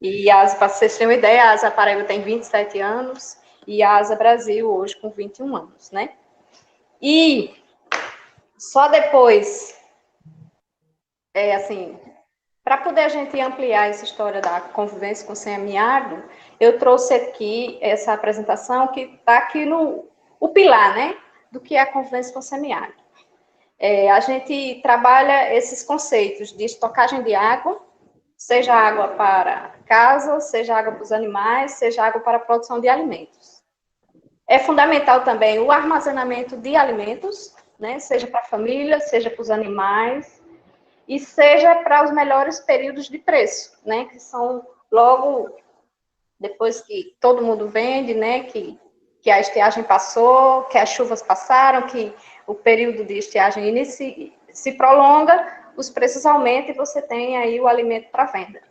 S4: e para vocês terem uma ideia, a ASA Paraíba tem 27 anos, e a ASA Brasil hoje com 21 anos, né? E só depois, para poder a gente ampliar essa história da convivência com semiárido, eu trouxe aqui essa apresentação que está aqui o pilar, né, do que é a convivência com semiárido. A gente trabalha esses conceitos de estocagem de água, seja água para casa, seja água para os animais, seja água para a produção de alimentos. É fundamental também o armazenamento de alimentos, né, seja para a família, seja para os animais, e seja para os melhores períodos de preço, né, que são logo depois que todo mundo vende, né, que a estiagem passou, que as chuvas passaram, que o período de estiagem se prolonga, os preços aumentam e você tem aí o alimento para venda.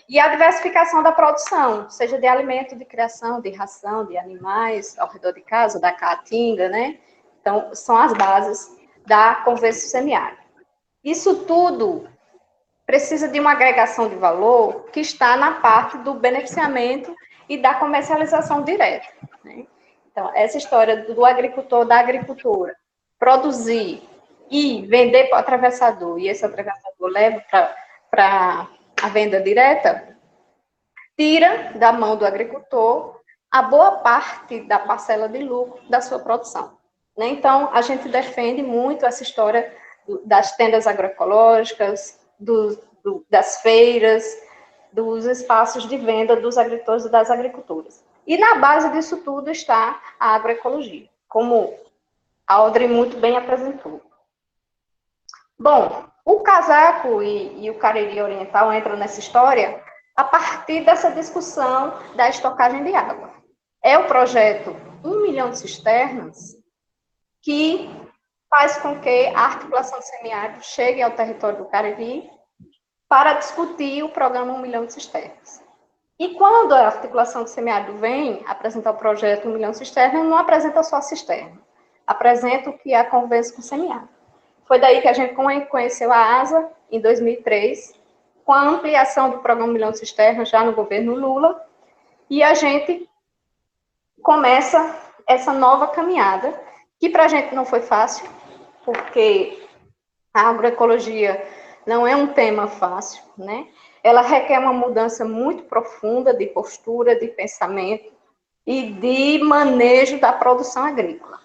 S4: E a diversificação da produção, seja de alimento de criação, de ração, de animais ao redor de casa, da caatinga, né? Então, são as bases da convivência semiárida. Isso tudo precisa de uma agregação de valor que está na parte do beneficiamento e da comercialização direta, né? Então, essa história do agricultor, da agricultura, produzir e vender para o atravessador, e esse atravessador leva para a venda direta, tira da mão do agricultor a boa parte da parcela de lucro da sua produção, né? Então, a gente defende muito essa história das tendas agroecológicas, das feiras, dos espaços de venda dos agricultores e das agricultoras. E na base disso tudo está a agroecologia, como a Audrey muito bem apresentou. Bom, o casaco e o Cariri Oriental entram nessa história a partir dessa discussão da estocagem de água. É o projeto 1 milhão de cisternas que faz com que a articulação de semiárido chegue ao território do Cariri para discutir o programa 1 milhão de cisternas. E quando a articulação de semiárido vem apresentar o projeto 1 milhão de cisternas, não apresenta só a cisterna, apresenta o que é a convivência com semiárido. Foi daí que a gente conheceu a ASA, em 2003, com a ampliação do programa 1 milhão de cisternas, já no governo Lula, e a gente começa essa nova caminhada, que para a gente não foi fácil, porque a agroecologia não é um tema fácil, né? Ela requer uma mudança muito profunda de postura, de pensamento e de manejo da produção agrícola.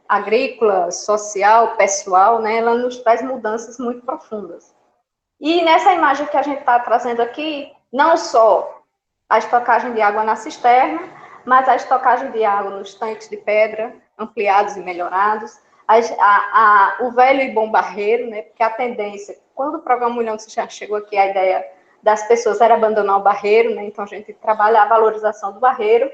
S4: Agrícola, social, pessoal, né? Ela nos traz mudanças muito profundas. E nessa imagem que a gente está trazendo aqui, não só a estocagem de água na cisterna, mas a estocagem de água nos tanques de pedra, ampliados e melhorados, o velho e bom barreiro, né, porque a tendência, quando o programa 1 milhão de cisternas chegou aqui, a ideia das pessoas era abandonar o barreiro, né, então a gente trabalha a valorização do barreiro,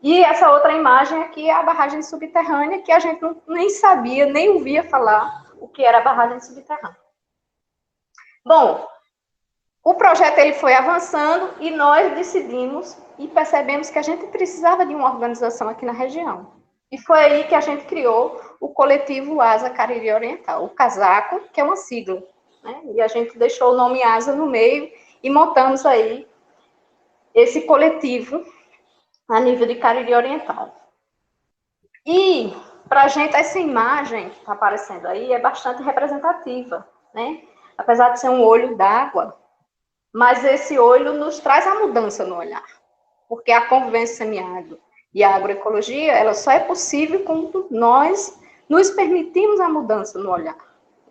S4: e essa outra imagem aqui é a barragem subterrânea, que a gente nem sabia, nem ouvia falar o que era a barragem subterrânea. Bom, o projeto ele foi avançando e nós decidimos e percebemos que a gente precisava de uma organização aqui na região. E foi aí que a gente criou o coletivo ASA Cariri Oriental, o casaco, que é uma sigla, né? E a gente deixou o nome ASA no meio e montamos aí esse coletivo a nível de Cariri Oriental. E, para a gente, essa imagem que está aparecendo aí é bastante representativa, né? Apesar de ser um olho d'água, mas esse olho nos traz a mudança no olhar, porque a convivência semiárido e a agroecologia, ela só é possível quando nós nos permitimos a mudança no olhar,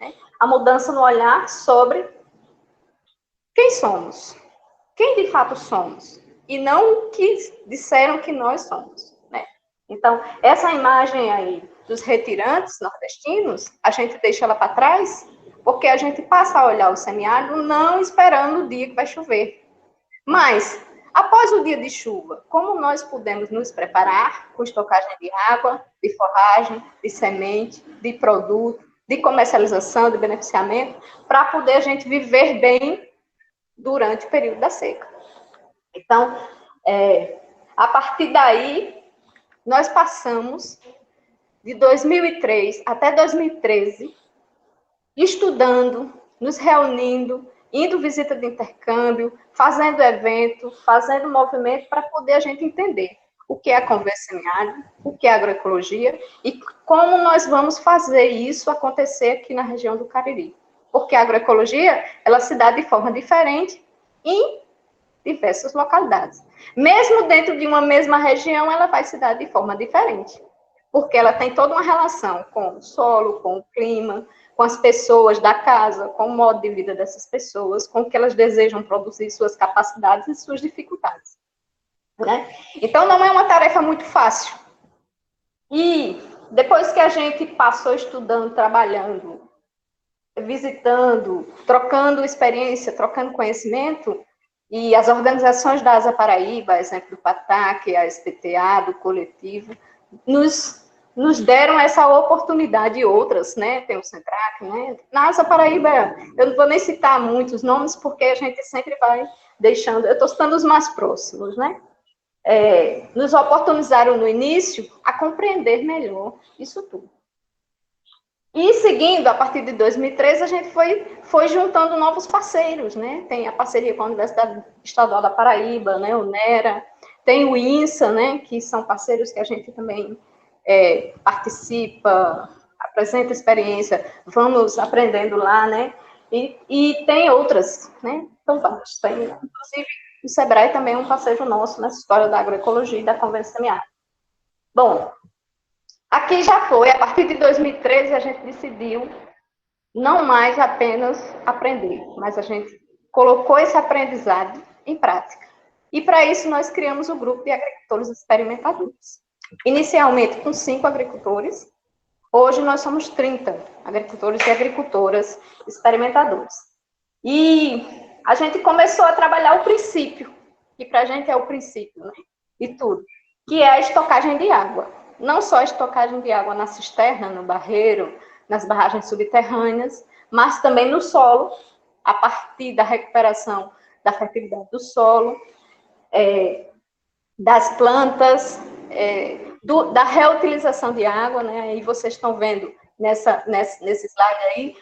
S4: né? A mudança no olhar sobre quem somos, quem de fato somos, e não o que disseram que nós somos, né? Então, essa imagem aí dos retirantes nordestinos, a gente deixa ela para trás, porque a gente passa a olhar o semiárido não esperando o dia que vai chover. Mas, após o dia de chuva, como nós podemos nos preparar com estocagem de água, de forragem, de semente, de produto, de comercialização, de beneficiamento, para poder a gente viver bem durante o período da seca. Então, a partir daí, nós passamos de 2003 até 2013, estudando, nos reunindo, indo visita de intercâmbio, fazendo evento, fazendo movimento para poder a gente entender o que é a convivência semiárida, o que é a agroecologia e como nós vamos fazer isso acontecer aqui na região do Cariri. Porque a agroecologia, ela se dá de forma diferente em diversas localidades. Mesmo dentro de uma mesma região, ela vai se dar de forma diferente, porque ela tem toda uma relação com o solo, com o clima, com as pessoas da casa, com o modo de vida dessas pessoas, com o que elas desejam produzir, suas capacidades e suas dificuldades, né? Então, não é uma tarefa muito fácil. E depois que a gente passou estudando, trabalhando, visitando, trocando experiência, trocando conhecimento, e as organizações da Asa Paraíba, exemplo do PATAC, a SPTA, do coletivo, nos deram essa oportunidade e outras, né? Tem o Centrac, né? Na Asa Paraíba, eu não vou nem citar muitos nomes, porque a gente sempre vai deixando, eu estou citando os mais próximos, né? Nos oportunizaram no início a compreender melhor isso tudo. E seguindo, a partir de 2013, a gente foi juntando novos parceiros, né? Tem a parceria com a Universidade Estadual da Paraíba, né? O NERA, tem o INSA, né? Que são parceiros que a gente também participa, apresenta experiência, vamos aprendendo lá, né? E tem outras, né? Então, vários. Tem, inclusive, o SEBRAE também é um parceiro nosso nessa história da agroecologia e da convivência semiárida. Bom, aqui já foi, a partir de 2013, a gente decidiu não mais apenas aprender, mas a gente colocou esse aprendizado em prática. E, para isso, nós criamos o grupo de agricultores experimentadores. Inicialmente com 5 agricultores, hoje nós somos 30 agricultores e agricultoras experimentadores. E a gente começou a trabalhar o princípio, que para a gente é o princípio, né? E tudo, que é a estocagem de água. Não só a estocagem de água na cisterna, no barreiro, nas barragens subterrâneas, mas também no solo, a partir da recuperação da fertilidade do solo, das plantas, da reutilização de água, né? Aí vocês estão vendo nesse slide aí,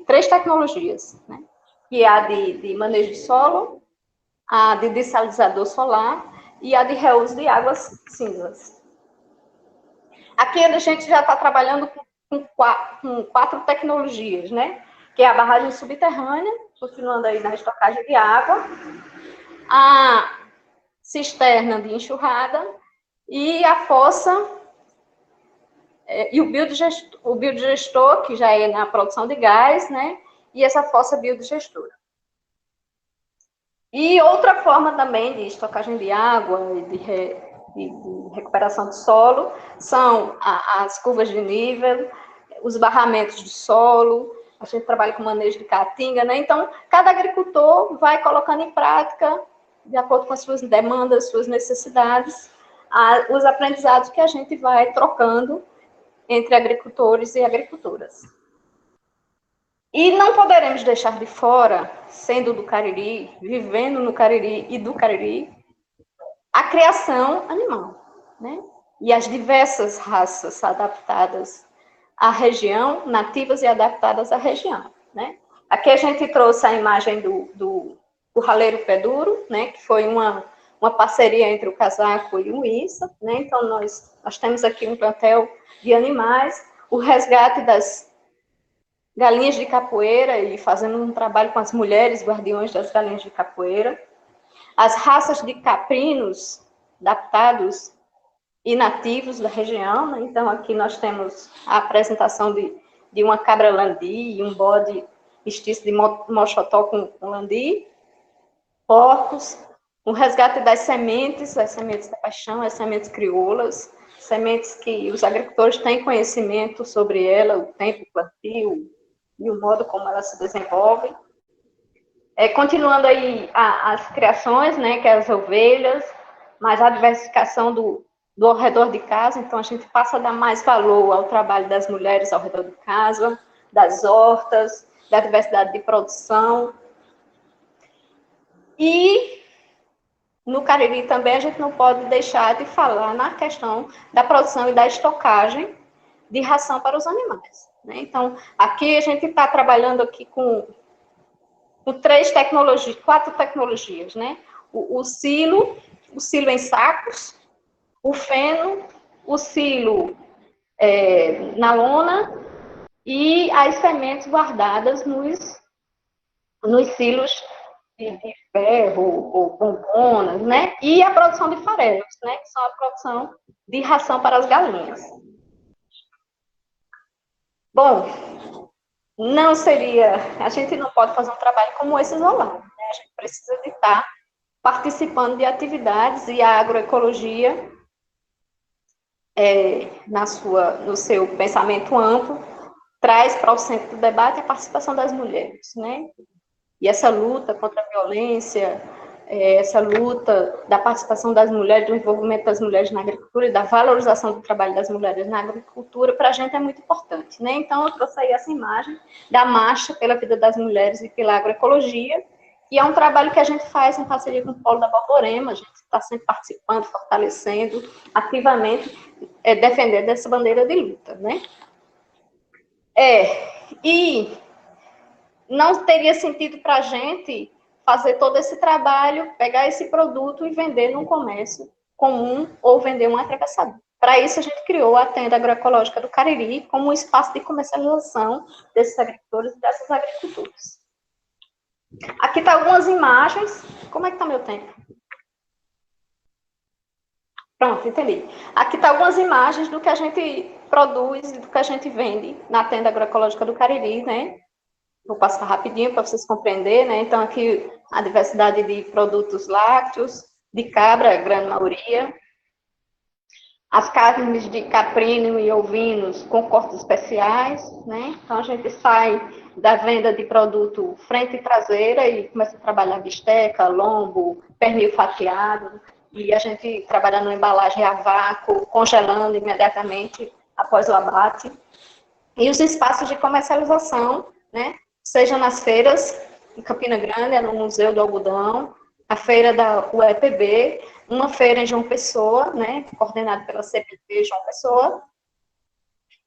S4: 3 tecnologias, né? Que é a de manejo de solo, a de dessalinizador solar e a de reuso de águas cinzas. Aqui a gente já está trabalhando com 4 tecnologias, né? Que é a barragem subterrânea, continuando aí na estocagem de água, a cisterna de enxurrada e a fossa e o biodigestor, que já é na produção de gás, né? E essa fossa biodigestora. E outra forma também de estocagem de água e de recuperação do solo são as curvas de nível, os barramentos de solo, a gente trabalha com manejo de caatinga, né? Então, cada agricultor vai colocando em prática, de acordo com as suas demandas, suas necessidades, os aprendizados que a gente vai trocando entre agricultores e agricultoras. E não poderemos deixar de fora, sendo do Cariri, vivendo no Cariri e do Cariri, a criação animal, né? E as diversas raças adaptadas à região, nativas e adaptadas à região, né? Aqui a gente trouxe a imagem do curraleiro pé duro, né? Que foi uma parceria entre o Casaco e o ISA, né? Então nós temos aqui um plantel de animais, o resgate das galinhas de capoeira e fazendo um trabalho com as mulheres guardiões das galinhas de capoeira, as raças de caprinos adaptados e nativos da região, né? Então aqui nós temos a apresentação de uma cabra landi e um bode mestiço de mochotó com landi, porcos, o resgate das sementes da paixão, as sementes crioulas, sementes que os agricultores têm conhecimento sobre ela, o tempo plantio e o modo como ela se desenvolve. Continuando aí as criações, né, que é as ovelhas, mas a diversificação do ao redor de casa, então a gente passa a dar mais valor ao trabalho das mulheres ao redor de casa, das hortas, da diversidade de produção. E no Cariri também a gente não pode deixar de falar na questão da produção e da estocagem de ração para os animais, né? Então, aqui a gente está trabalhando aqui com 4 tecnologias, né? O silo em sacos, o feno, o silo na lona e as sementes guardadas nos silos de ferro ou bombonas, né? E a produção de farelos, né? Que são a produção de ração para as galinhas. Bom, a gente não pode fazer um trabalho como esse isolado, né? A gente precisa de estar participando de atividades e a agroecologia, no seu pensamento amplo, traz para o centro do debate a participação das mulheres, né? E essa luta contra a violência, essa luta da participação das mulheres, do envolvimento das mulheres na agricultura e da valorização do trabalho das mulheres na agricultura, para a gente é muito importante, né? Então, eu trouxe aí essa imagem da Marcha pela Vida das Mulheres e pela Agroecologia, e é um trabalho que a gente faz em parceria com o Polo da Borborema, a gente está sempre participando, fortalecendo, ativamente, defendendo essa bandeira de luta, né? E não teria sentido para a gente fazer todo esse trabalho, pegar esse produto e vender num comércio comum ou vender um atravessador. Para isso, a gente criou a Tenda Agroecológica do Cariri como um espaço de comercialização desses agricultores e dessas agricultoras. Aqui estão algumas imagens. Como é que está meu tempo? Pronto, entendi. Aqui estão algumas imagens do que a gente produz e do que a gente vende na Tenda Agroecológica do Cariri, né? Vou passar rapidinho para vocês compreenderem, né? Então, aqui a diversidade de produtos lácteos, de cabra, a grande maioria. As carnes de caprino e ovinos com cortes especiais, né? Então, a gente sai da venda de produto frente e traseira, e começa a trabalhar bisteca, lombo, pernil fatiado, e a gente trabalha na embalagem a vácuo, congelando imediatamente após o abate. E os espaços de comercialização, né, seja nas feiras, em Campina Grande, no Museu do Algodão, a feira da UEPB, uma feira em João Pessoa, né, coordenada pela CPP João Pessoa,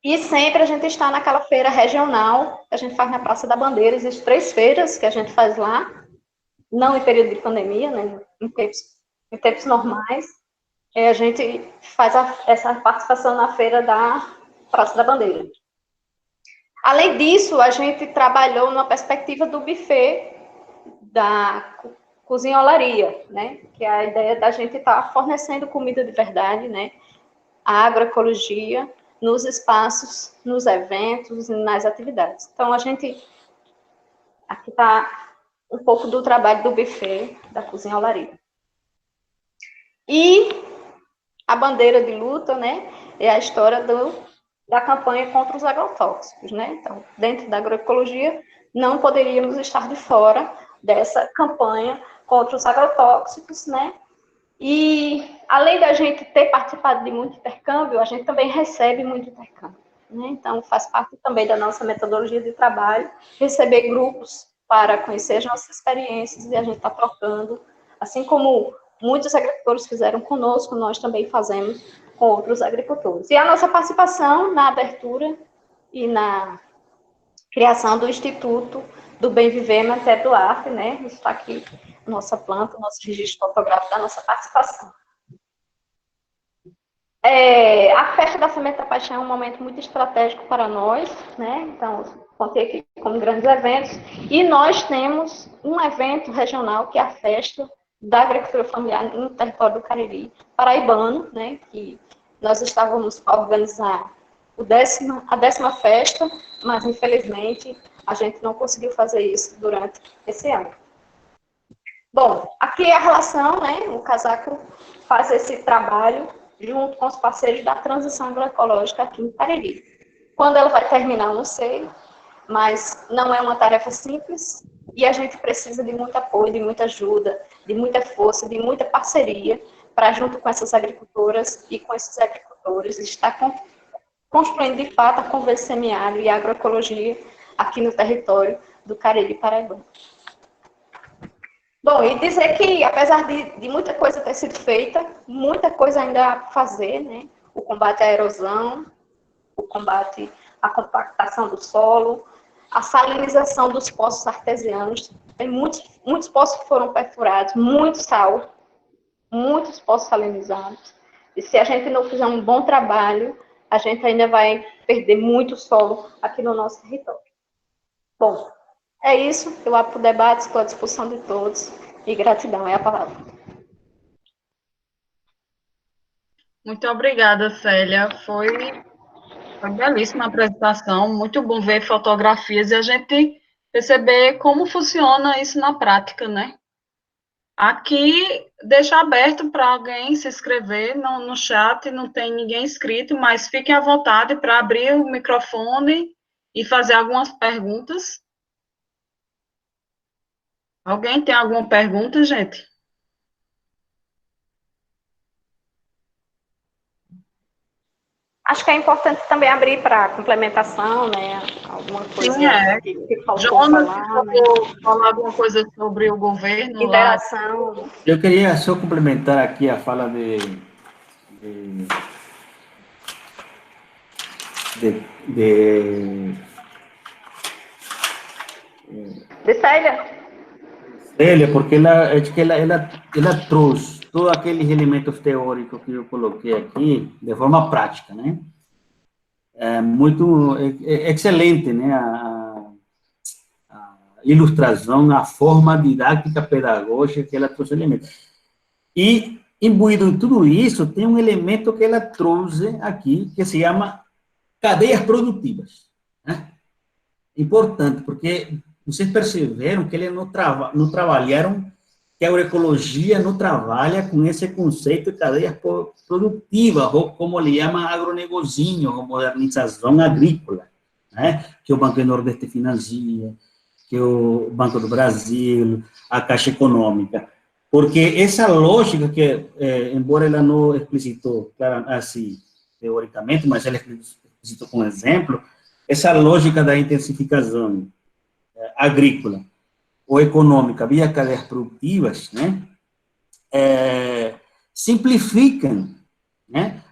S4: e sempre a gente está naquela feira regional, que a gente faz na Praça da Bandeira. Existem 3 feiras que a gente faz lá, não em período de pandemia, né, em tempos normais. A gente faz essa participação na feira da Praça da Bandeira. Além disso, a gente trabalhou na perspectiva do buffet da cozinholaria, né, que é a ideia da gente estar fornecendo comida de verdade, né, a agroecologia, nos espaços, nos eventos e nas atividades. Então, aqui está um pouco do trabalho do buffet da cozinholaria. E a bandeira de luta, né, é a história da campanha contra os agrotóxicos, né? Então, dentro da agroecologia, não poderíamos estar de fora dessa campanha contra os agrotóxicos, né? E, além da gente ter participado de muito intercâmbio, a gente também recebe muito intercâmbio, né? Então, faz parte também da nossa metodologia de trabalho, receber grupos para conhecer as nossas experiências, e a gente está trocando, assim como muitos agricultores fizeram conosco, nós também fazemos com outros agricultores. E a nossa participação na abertura e na criação do Instituto do Bem Viver Maté Duarte, né? Isso está aqui, nossa planta, nosso registro fotográfico da nossa participação. A festa da Semente da Paixão é um momento muito estratégico para nós, né? Então, contei aqui com grandes eventos, e nós temos um evento regional, que é a festa da agricultura familiar no território do Cariri paraibano, né? Que nós estávamos a organizar a 10ª festa, mas infelizmente a gente não conseguiu fazer isso durante esse ano. Bom, aqui é a relação, né? O Casaco faz esse trabalho junto com os parceiros da transição agroecológica aqui em Cariri. Quando ela vai terminar, eu não sei, mas não é uma tarefa simples, e a gente precisa de muito apoio, de muita ajuda, de muita força, de muita parceria, para, junto com essas agricultoras e com esses agricultores, estar construindo, de fato, a conversa semiárido e a agroecologia aqui no território do Cariri paraibano. Bom, e dizer que, apesar de muita coisa ter sido feita, muita coisa ainda a fazer, né? O combate à erosão, o combate à compactação do solo, a salinização dos poços artesianos. Tem muitos poços que foram perfurados, muito sal, muitos poços salinizados. E se a gente não fizer um bom trabalho, a gente ainda vai perder muito solo aqui no nosso território. Bom, é isso. Eu abro o debate, estou à disposição de todos. E gratidão é a palavra.
S3: Muito obrigada, Célia. Foi belíssima a apresentação. Muito bom ver fotografias e a gente perceber como funciona isso na prática, né? Aqui, deixa aberto para alguém se inscrever no chat, não tem ninguém inscrito, mas fiquem à vontade para abrir o microfone e fazer algumas perguntas. Alguém tem alguma pergunta, gente?
S4: Acho que é importante também abrir para complementação, né? Alguma coisa que faltou
S3: Jonas,
S4: falar, né?
S3: falar alguma coisa sobre o governo?
S4: Interação.
S2: Eu queria só complementar aqui a fala de
S4: Célia,
S2: porque ela trouxe todos aqueles elementos teóricos que eu coloquei aqui de forma prática, né? É excelente, né? A ilustração, a forma didática pedagógica que ela trouxe elementos. E, imbuído em tudo isso, tem um elemento que ela trouxe aqui, que se chama cadeias produtivas, né? Importante, porque vocês perceberam que eles não trabalharam, que a agroecologia não trabalha com esse conceito de cadeias produtivas, ou como ele chama agronegocinho, ou modernização agrícola, né? Que o Banco do Nordeste financia, que o Banco do Brasil, a Caixa Econômica. Porque essa lógica que, embora ela não explicitou claro, assim, teoricamente, mas ela explicitou com exemplo, essa lógica da intensificação agrícola ou econômica via cadeias produtivas, né, simplificam, né,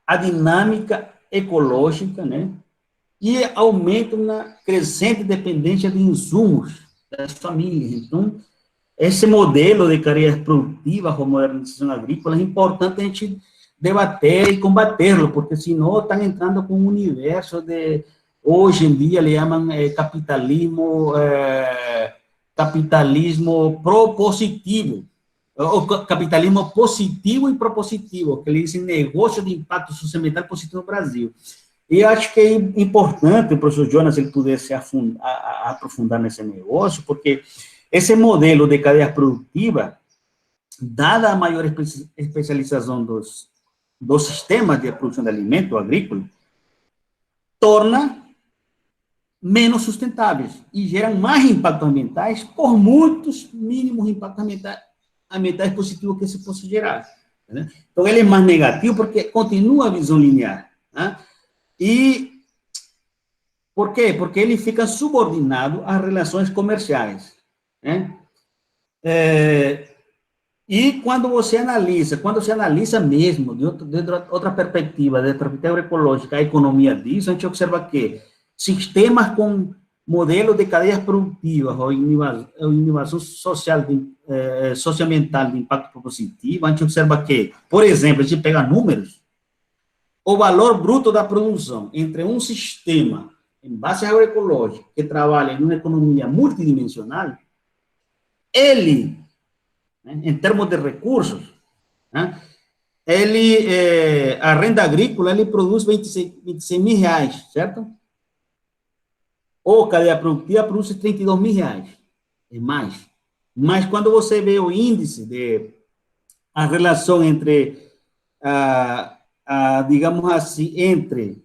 S2: a dinâmica ecológica, né, e aumentam na crescente dependência de insumos das famílias. Então, esse modelo de cadeias produtivas ou modernização agrícola é importante a gente debater e combatê-lo, porque senão estão entrando com um universo de, hoje em dia, le chamam capitalismo propositivo, ou capitalismo positivo e propositivo, que eles dizem negócio de impacto socioambiental positivo no Brasil. E eu acho que é importante o professor Jonas ele pudesse aprofundar nesse negócio, porque esse modelo de cadeia produtiva, dada a maior especialização dos sistemas de produção de alimento agrícola, torna menos sustentáveis e geram mais impactos ambientais, por muitos mínimos impactos ambientais positivos que se possa gerar. Né? Então, ele é mais negativo porque continua a visão linear. Né? E por quê? Porque ele fica subordinado às relações comerciais. Né? E quando você analisa mesmo, de outra perspectiva, da perspectiva agroecológica, a economia disso, a gente observa que sistemas com modelo de cadeias produtivas ou inovação social, socioambiental de impacto positivo, a gente observa que, por exemplo, a gente pega números, o valor bruto da produção entre um sistema em base agroecológica que trabalha em uma economia multidimensional, ele, né, em termos de recursos, né, a renda agrícola, ele produz 26 mil reais, certo? Ou cadeia produtiva produz 32 mil reais, é mais. Mas quando você vê o índice a relação entre, digamos assim, entre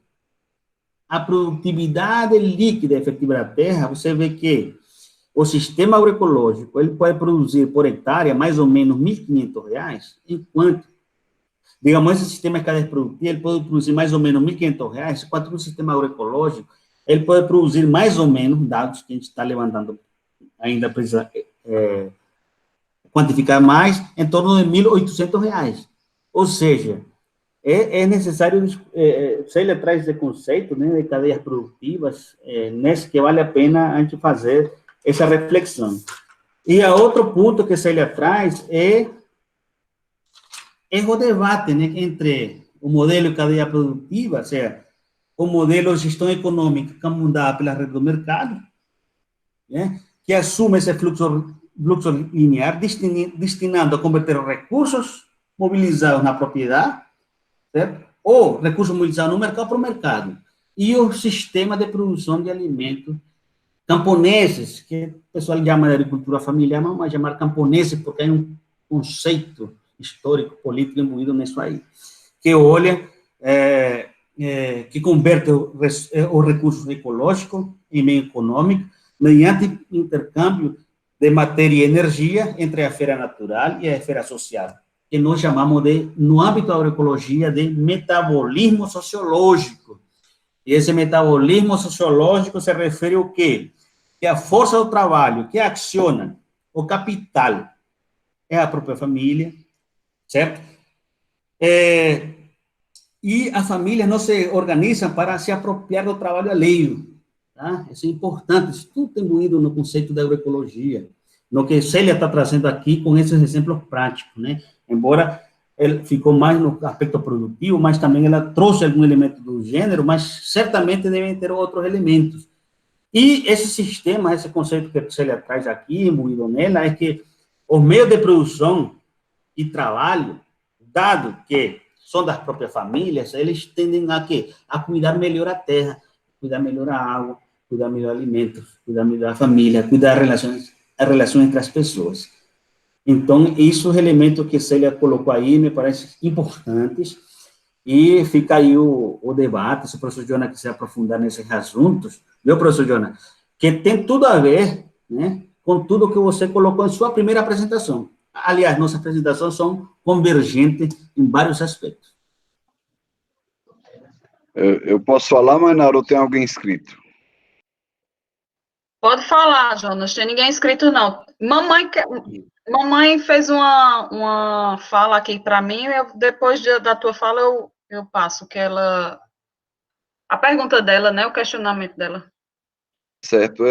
S2: a produtividade líquida efetiva da terra, você vê que o sistema agroecológico, ele pode produzir por hectare mais ou menos R$ 1.500, enquanto, digamos, esse sistema de cadeia produtiva, ele pode produzir mais ou menos R$ 1.500, enquanto no sistema agroecológico, ele pode produzir mais ou menos, dados que a gente está levantando, ainda precisa quantificar mais, em torno de R$ 1.800. Ou seja, é necessário, se ele traz esse conceito, né, de cadeias produtivas, nesse que vale a pena a gente fazer essa reflexão. E a outro ponto que se ele traz é o debate, né, entre o modelo de cadeia produtiva, ou seja, o modelo de gestão econômica comandado pela rede do mercado, né, que assume esse fluxo linear, destinando a converter recursos mobilizados na propriedade, certo? Ou recursos mobilizados no mercado para o mercado, e o sistema de produção de alimentos camponeses, que o pessoal chama de agricultura familiar, mas vamos chamar camponeses, porque há um conceito histórico, político imbuído nisso aí, que olha, que converte os recursos ecológicos em meio econômico, mediante intercâmbio de matéria e energia entre a esfera natural e a esfera social, que nós chamamos de, no âmbito da agroecologia, de metabolismo sociológico. E esse metabolismo sociológico se refere ao quê? Que a força do trabalho que aciona o capital é a própria família, certo? E a família não se organiza para se apropriar do trabalho alheio, tá? Isso é importante, isso tudo tem imbuído no conceito da agroecologia, no que Célia está trazendo aqui com esses exemplos práticos, né? Embora ele ficou mais no aspecto produtivo, mas também ela trouxe algum elemento do gênero, mas certamente devem ter outros elementos. E esse sistema, esse conceito que a Célia traz aqui, imbuído nela, é que os meios de produção e trabalho, dado que são das próprias famílias, eles tendem a quê? A cuidar melhor a terra, cuidar melhor a água, cuidar melhor alimentos, cuidar melhor a família, cuidar a relação entre as pessoas. Então, isso é o elemento que Célia colocou aí, me parece importantes. E fica aí o debate, se o professor Jonas quiser aprofundar nesses assuntos, viu, professor Jonas? Que tem tudo a ver, né, com tudo que você colocou em sua primeira apresentação. Aliás, nossas apresentações são convergentes em vários aspectos.
S1: Eu posso falar, mas Naru, tem alguém inscrito?
S3: Pode falar, Jonas, tem ninguém inscrito, não. Mamãe fez uma fala aqui para mim, depois da tua fala eu passo, que ela... A pergunta dela, né, o questionamento dela.
S1: Certo,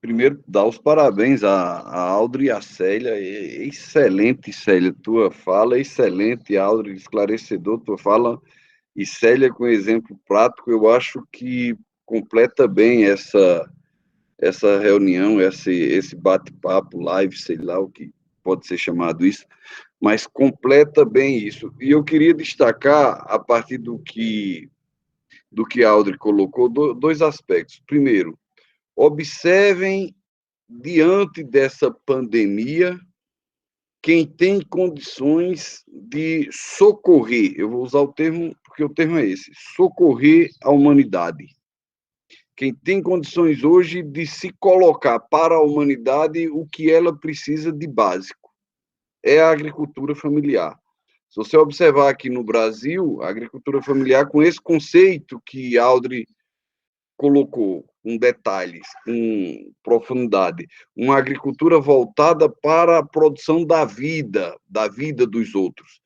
S1: primeiro, dar os parabéns a Audrey e a Célia. Excelente, Célia, tua fala, excelente, Audrey, esclarecedor, tua fala, e Célia com exemplo prático, eu acho que completa bem essa reunião, esse bate-papo, live, sei lá o que pode ser chamado isso, mas completa bem isso. E eu queria destacar, a partir do que a Audrey colocou, dois aspectos. Primeiro, observem, diante dessa pandemia, quem tem condições de socorrer, eu vou usar o termo, porque o termo é esse, socorrer a humanidade. Quem tem condições hoje de se colocar para a humanidade o que ela precisa de básico é a agricultura familiar. Se você observar aqui no Brasil, a agricultura familiar, com esse conceito que Audrey colocou, com detalhes, com profundidade, uma agricultura voltada para a produção da vida dos outros.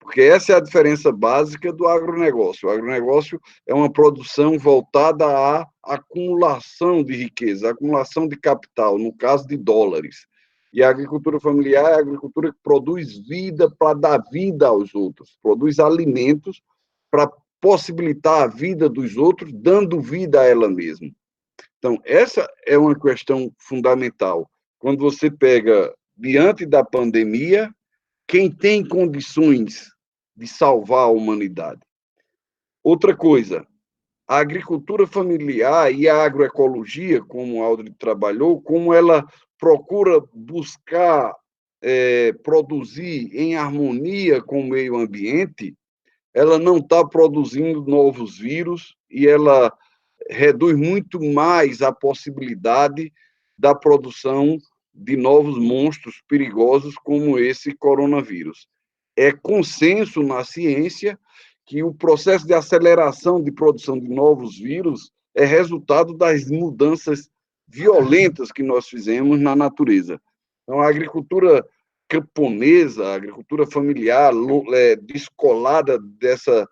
S1: Porque essa é a diferença básica do agronegócio. O agronegócio é uma produção voltada à acumulação de riqueza, acumulação de capital, no caso de dólares. E a agricultura familiar é a agricultura que produz vida para dar vida aos outros, produz alimentos para possibilitar a vida dos outros, dando vida a ela mesma. Então, essa é uma questão fundamental. Quando você pega, diante da pandemia, quem tem condições de salvar a humanidade. Outra coisa, a agricultura familiar e a agroecologia, como a Audrey trabalhou, como ela procura buscar produzir em harmonia com o meio ambiente, ela não está produzindo novos vírus e ela reduz muito mais a possibilidade da produção de novos monstros perigosos como esse coronavírus. É consenso na ciência que o processo de aceleração de produção de novos vírus é resultado das mudanças violentas que nós fizemos na natureza. Então, a agricultura camponesa, a agricultura familiar, descolada dessa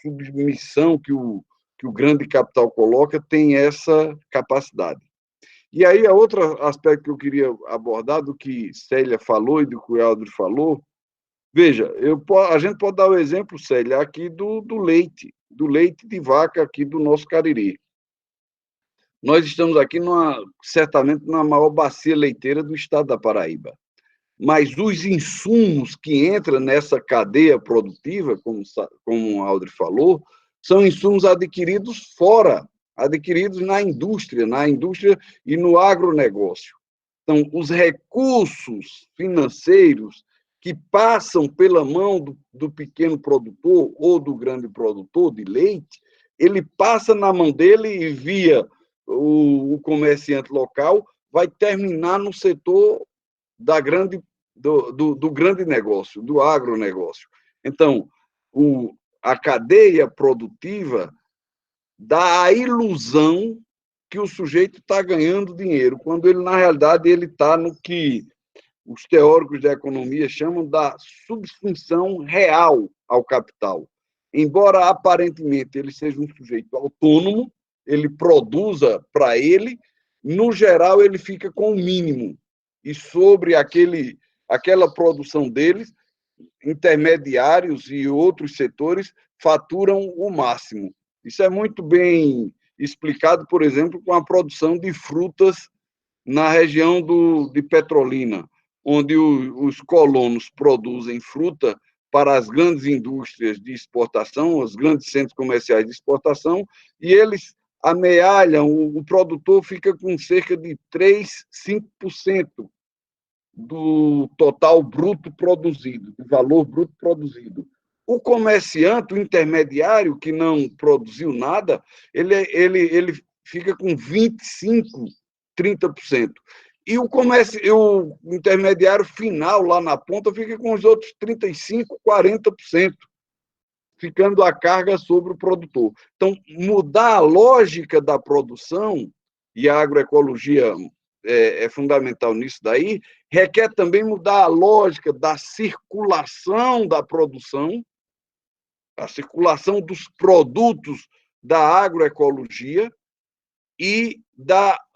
S1: submissão que o grande capital coloca, tem essa capacidade. E aí, a outro aspecto que eu queria abordar, do que Célia falou e do que o Audrey falou, veja, a gente pode dar o exemplo, Célia, aqui do leite de vaca aqui do nosso Cariri. Nós estamos aqui, certamente, na maior bacia leiteira do estado da Paraíba. Mas os insumos que entram nessa cadeia produtiva, como a Audrey falou, são insumos adquiridos fora, adquiridos na indústria e no agronegócio. Então, os recursos financeiros que passam pela mão do pequeno produtor ou do grande produtor de leite, ele passa na mão dele e, via o comerciante local, vai terminar no setor do grande negócio, do agronegócio. Então, a cadeia produtiva dá a ilusão que o sujeito está ganhando dinheiro, quando ele, na realidade, ele está no que os teóricos da economia chamam da subsunção real ao capital. Embora, aparentemente, ele seja um sujeito autônomo, ele produza para ele, no geral, ele fica com o mínimo. E sobre aquela produção deles, intermediários e outros setores faturam o máximo. Isso é muito bem explicado, por exemplo, com a produção de frutas na região de Petrolina, onde os colonos produzem fruta para as grandes indústrias de exportação, os grandes centros comerciais de exportação, e eles amealham, o produtor fica com cerca de 5% do total bruto produzido, do valor bruto produzido. O comerciante, o intermediário, que não produziu nada, ele fica com 25%, 30%. E o intermediário final, lá na ponta, fica com os outros 35%, 40%, ficando a carga sobre o produtor. Então, mudar a lógica da produção, e a agroecologia é fundamental nisso daí, requer também mudar a lógica da circulação da produção, a circulação dos produtos da agroecologia e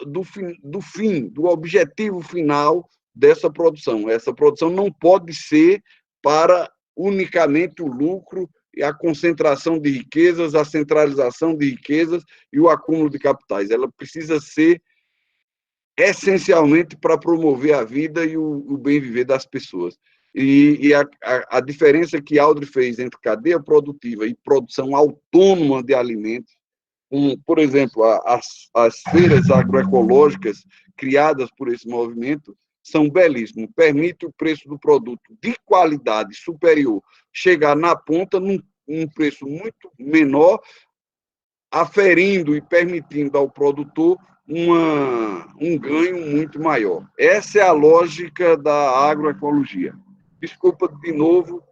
S1: do objetivo final dessa produção. Essa produção não pode ser para unicamente o lucro e a concentração de riquezas, a centralização de riquezas e o acúmulo de capitais. Ela precisa ser essencialmente para promover a vida e o bem viver das pessoas. E a diferença que Aldrich fez entre cadeia produtiva e produção autônoma de alimentos, por exemplo, as feiras agroecológicas criadas por esse movimento são belíssimas. Permite o preço do produto de qualidade superior chegar na ponta num preço muito menor, aferindo e permitindo ao produtor um ganho muito maior. Essa é a lógica da agroecologia. Desculpa de novo,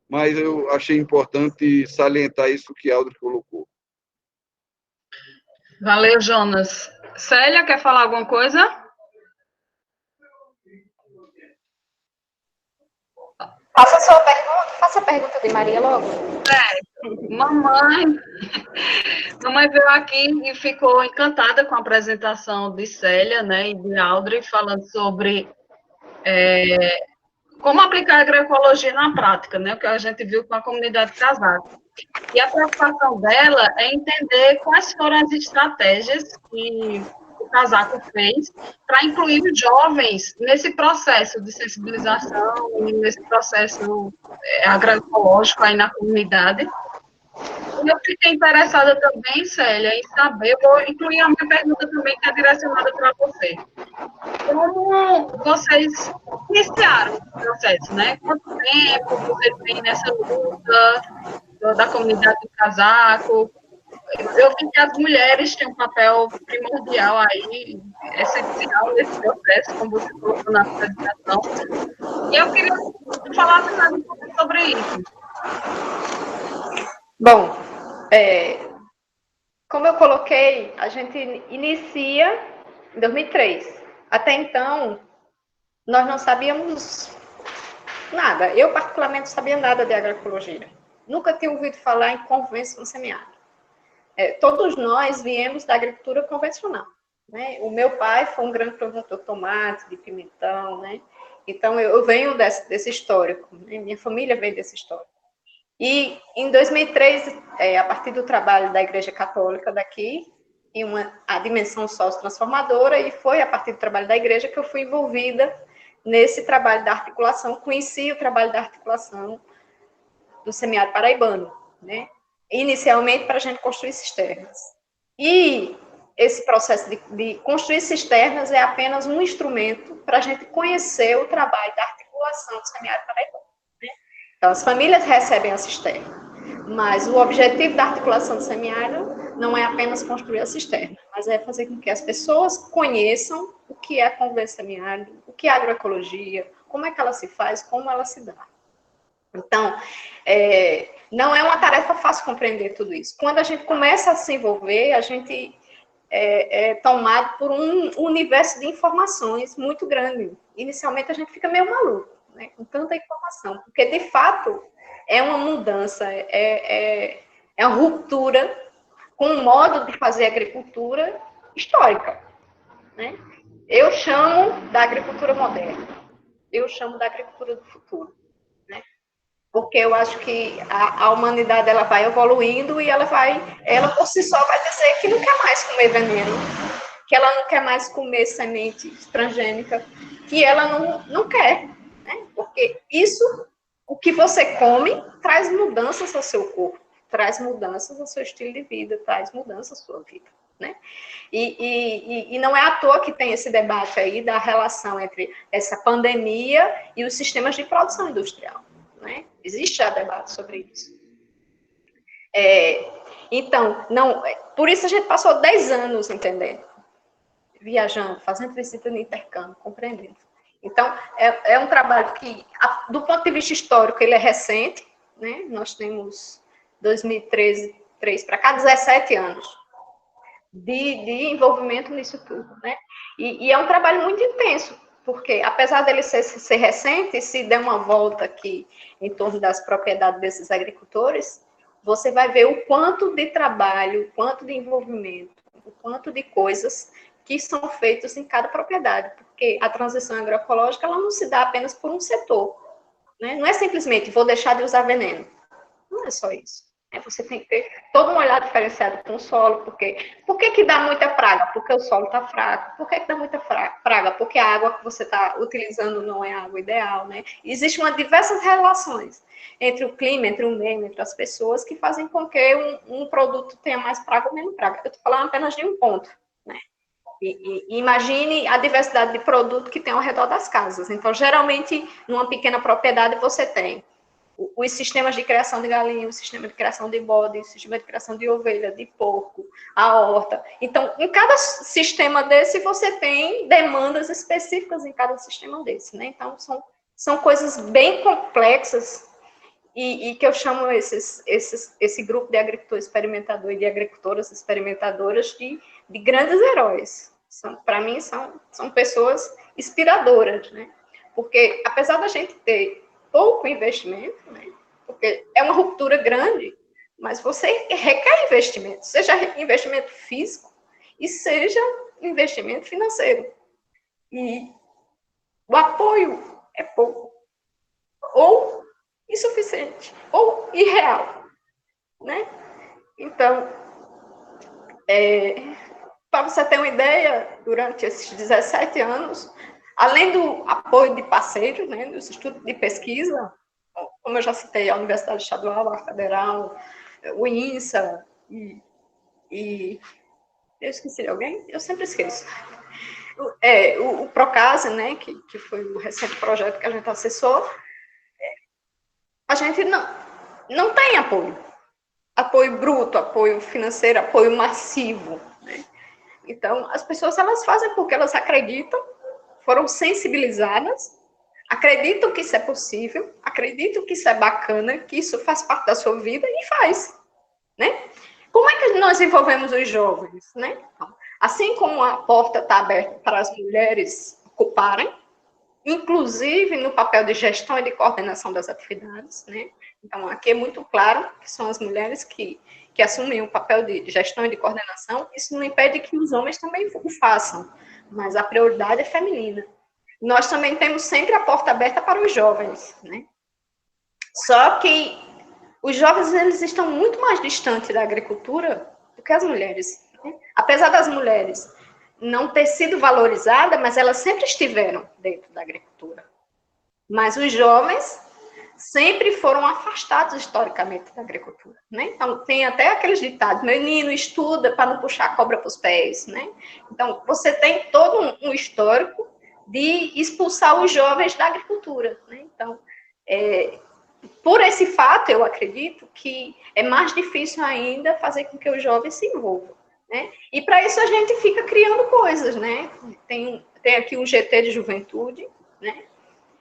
S1: mas eu achei importante salientar isso que Aldrich colocou.
S3: Valeu, Jonas. Célia, quer falar alguma coisa?
S4: Faça a sua pergunta, faça a pergunta de Maria logo.
S3: Mamãe veio aqui e ficou encantada com a apresentação de Célia, né, e de Aldrich, falando sobre como aplicar a agroecologia na prática, né, o que a gente viu com a comunidade Casaco. E a preocupação dela é entender quais foram as estratégias que o Casaco fez para incluir os jovens nesse processo de sensibilização, nesse processo agroecológico aí na comunidade. E eu fiquei interessada também, Célia, em saber, vou incluir a minha pergunta também, que é direcionada para você. Como vocês iniciaram o processo, né? Quanto tempo você tem nessa luta da comunidade do Casaco? Eu vi que as mulheres têm um papel primordial aí, essencial nesse processo, como você colocou na apresentação. E eu queria falar mais um pouco sobre isso.
S4: Bom, como eu coloquei, a gente inicia em 2003. Até então, nós não sabíamos nada. Eu, particularmente, não sabia nada de agroecologia. Nunca tinha ouvido falar em convivência com semiárido. Todos nós viemos da agricultura convencional, né? O meu pai foi um grande produtor de tomate, de pimentão, né? Então, eu venho desse histórico, né? Minha família vem desse histórico. E, em 2003, a partir do trabalho da Igreja Católica daqui, em a dimensão sócio-transformadora, e foi a partir do trabalho da igreja que eu fui envolvida nesse trabalho da articulação, conheci o trabalho da articulação do semiárido paraibano, né? Inicialmente para a gente construir cisternas. E esse processo de construir cisternas é apenas um instrumento para a gente conhecer o trabalho da articulação do semiárido paraibano, né? Então, as famílias recebem a cisterna, mas o objetivo da articulação do semiárido não é apenas construir a cisterna, mas é fazer com que as pessoas conheçam o que é a convivência semiárido, o que é agroecologia, como é que ela se faz, como ela se dá. Então, não é uma tarefa fácil compreender tudo isso. Quando a gente começa a se envolver, a gente é tomado por um universo de informações muito grande. Inicialmente, a gente fica meio maluco, né, com tanta informação, porque, de fato, é uma mudança, é uma ruptura com um modo de fazer agricultura histórica, né? Eu chamo da agricultura moderna, eu chamo da agricultura do futuro, né? Porque eu acho que a humanidade ela vai evoluindo e ela por si só vai dizer que não quer mais comer veneno, que ela não quer mais comer semente transgênica, que ela não quer, né? Porque isso, o que você come, traz mudanças ao seu corpo, traz mudanças ao seu estilo de vida, traz mudanças à sua vida, né? E não é à toa que tem esse debate aí da relação entre essa pandemia e os sistemas de produção industrial. né? Existe já debate sobre isso. Então, por isso a gente passou 10 anos, entendendo, viajando, fazendo visita no intercâmbio, compreendendo. Então, é um trabalho que, do ponto de vista histórico, ele é recente, né? Nós temos 2013 para cá, 17 anos de envolvimento nisso tudo, né? E é um trabalho muito intenso, porque, apesar dele ser recente, se der uma volta aqui em torno das propriedades desses agricultores, você vai ver o quanto de trabalho, o quanto de envolvimento, o quanto de coisas que são feitas em cada propriedade, porque a transição agroecológica ela não se dá apenas por um setor, né? Não é simplesmente vou deixar de usar veneno, não é só isso. Você tem que ter todo um olhar diferenciado com o solo, porque por que dá muita praga? Porque o solo está fraco. Por que dá muita praga? Porque a água que você está utilizando não é a água ideal, né? Existem diversas relações entre o clima, entre o meio, entre as pessoas, que fazem com que um produto tenha mais praga ou menos praga. Eu estou falando apenas de um ponto, né? E imagine a diversidade de produto que tem ao redor das casas. Então, geralmente, numa pequena propriedade, você tem os sistemas de criação de galinha, o sistema de criação de bode, o sistema de criação de ovelha, de porco, a horta. Então, em cada sistema desse, você tem demandas específicas em cada sistema desse, né? Então, são coisas bem complexas e que eu chamo esse grupo de agricultores experimentadores e de agricultoras experimentadoras de grandes heróis. Para mim, são pessoas inspiradoras, né? Porque, apesar da gente ter pouco investimento, né? Porque é uma ruptura grande, mas você requer investimento, seja investimento físico e seja investimento financeiro. E o apoio é pouco, ou insuficiente, ou irreal, né? Então, para você ter uma ideia, durante esses 17 anos, além do apoio de parceiros, né, dos estudos de pesquisa, como eu já citei, a Universidade Estadual, a Federal, o INSA, e eu esqueci de alguém? Eu sempre esqueço. O Procase, né, que foi o recente projeto que a gente acessou, a gente não tem apoio bruto, apoio financeiro, apoio massivo, né? Então, as pessoas, elas fazem porque elas acreditam, foram sensibilizadas, acreditam que isso é possível, acreditam que isso é bacana, que isso faz parte da sua vida e faz, né? Como é que nós envolvemos os jovens, né? Então, assim como a porta está aberta para as mulheres ocuparem, inclusive no papel de gestão e de coordenação das atividades, né? Então, aqui é muito claro que são as mulheres que assumem o papel de gestão e de coordenação. Isso não impede que os homens também o façam, mas a prioridade é feminina. Nós também temos sempre a porta aberta para os jovens, né? Só que os jovens, eles estão muito mais distantes da agricultura do que as mulheres, né? Apesar das mulheres não ter sido valorizada, mas elas sempre estiveram dentro da agricultura. Mas os jovens sempre foram afastados historicamente da agricultura, né? Então, tem até aqueles ditados, menino, estuda para não puxar a cobra para os pés, né? Então, você tem todo um histórico de expulsar os jovens da agricultura, né? Então, por esse fato, eu acredito que é mais difícil ainda fazer com que os jovens se envolvam, né? E para isso a gente fica criando coisas, né? Tem aqui um GT de juventude, né?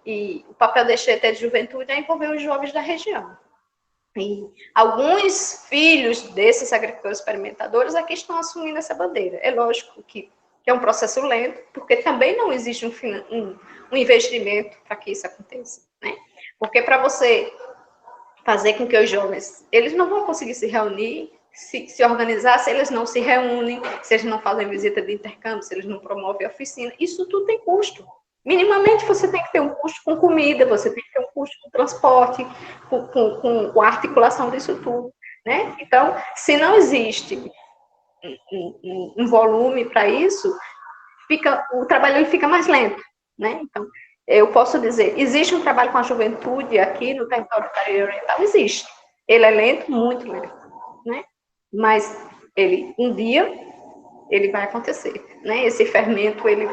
S4: E o papel desse GT de juventude é envolver os jovens da região. E alguns filhos desses agricultores experimentadores aqui estão assumindo essa bandeira. É lógico que é um processo lento, porque também não existe um investimento para que isso aconteça, né? Porque para você fazer com que os jovens, eles não vão conseguir se reunir, se organizar, se eles não se reúnem, se eles não fazem visita de intercâmbio, se eles não promovem oficina, isso tudo tem custo. Minimamente você tem que ter um custo com comida, você tem que ter um custo com transporte, com a articulação disso tudo, né? Então, se não existe um volume para isso, o trabalho ele fica mais lento, né? Então, eu posso dizer, existe um trabalho com a juventude aqui no território do Cariri Oriental? Existe. Ele é lento, muito lento, né? Mas um dia, ele vai acontecer, né? Esse fermento, ele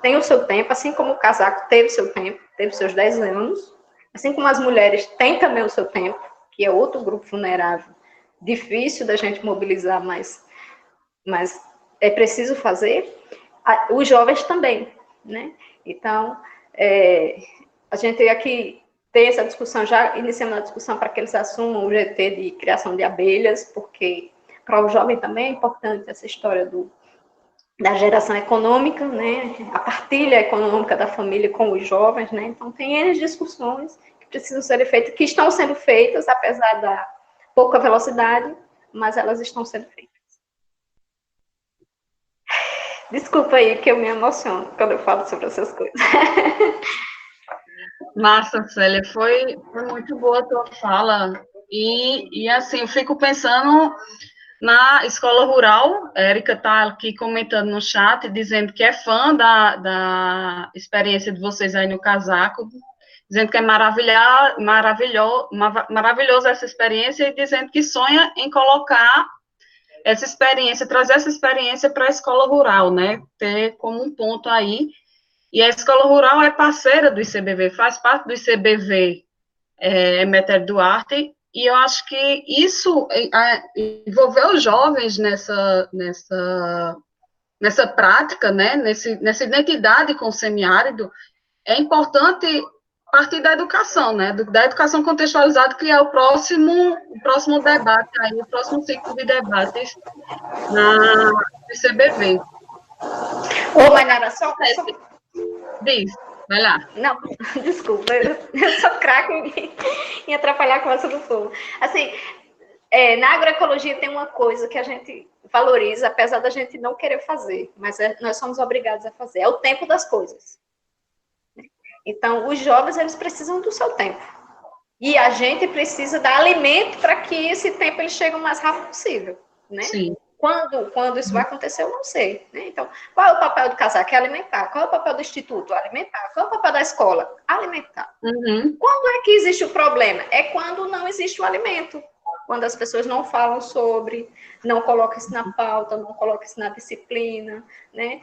S4: tem o seu tempo, assim como o casaco teve seu tempo, teve seus 10 anos, Assim como as mulheres têm também o seu tempo, que é outro grupo vulnerável, difícil da gente mobilizar, mas é preciso fazer, os jovens também, né? Então, a gente aqui tem essa discussão, já iniciando a discussão para que eles assumam o GT de criação de abelhas, porque para o jovem também é importante essa história da geração econômica, né? A partilha econômica da família com os jovens, né? Então, tem N discussões que precisam ser feitas, que estão sendo feitas, apesar da pouca velocidade, mas elas estão sendo feitas. Desculpa aí que eu me emociono quando eu falo sobre essas coisas.
S3: Massa, Célia, foi muito boa a tua fala. E assim, eu fico pensando na escola rural. A Érica está aqui comentando no chat, dizendo que é fã da experiência de vocês aí no casaco, dizendo que é maravilhoso essa experiência e dizendo que sonha em colocar essa experiência, trazer essa experiência para a escola rural, né? Ter como um ponto aí. E a escola rural é parceira do ICBV, faz parte do ICBV Emeter Duarte, e eu acho que isso, envolver os jovens nessa prática, né? Nessa identidade com o semiárido, é importante partir da educação, né? Da educação contextualizada, que é o próximo debate, aí, o próximo ciclo de debates no ICBV.
S4: Ô, Mainara, só...
S3: Diz, vai lá.
S4: Não, desculpa, eu sou craque em atrapalhar a conversa do povo. Assim, na agroecologia tem uma coisa que a gente valoriza, apesar da gente não querer fazer, mas nós somos obrigados a fazer, é o tempo das coisas. Então, os jovens, eles precisam do seu tempo. E a gente precisa dar alimento para que esse tempo ele chegue o mais rápido possível, né? Sim. Quando isso vai acontecer, eu não sei, né? Então, qual é o papel do casaco? É alimentar. Qual é o papel do instituto? Alimentar. Qual é o papel da escola? Alimentar. Uhum. Quando é que existe o problema? É quando não existe o alimento. Quando as pessoas não falam sobre, não colocam isso na pauta, não colocam isso na disciplina, né?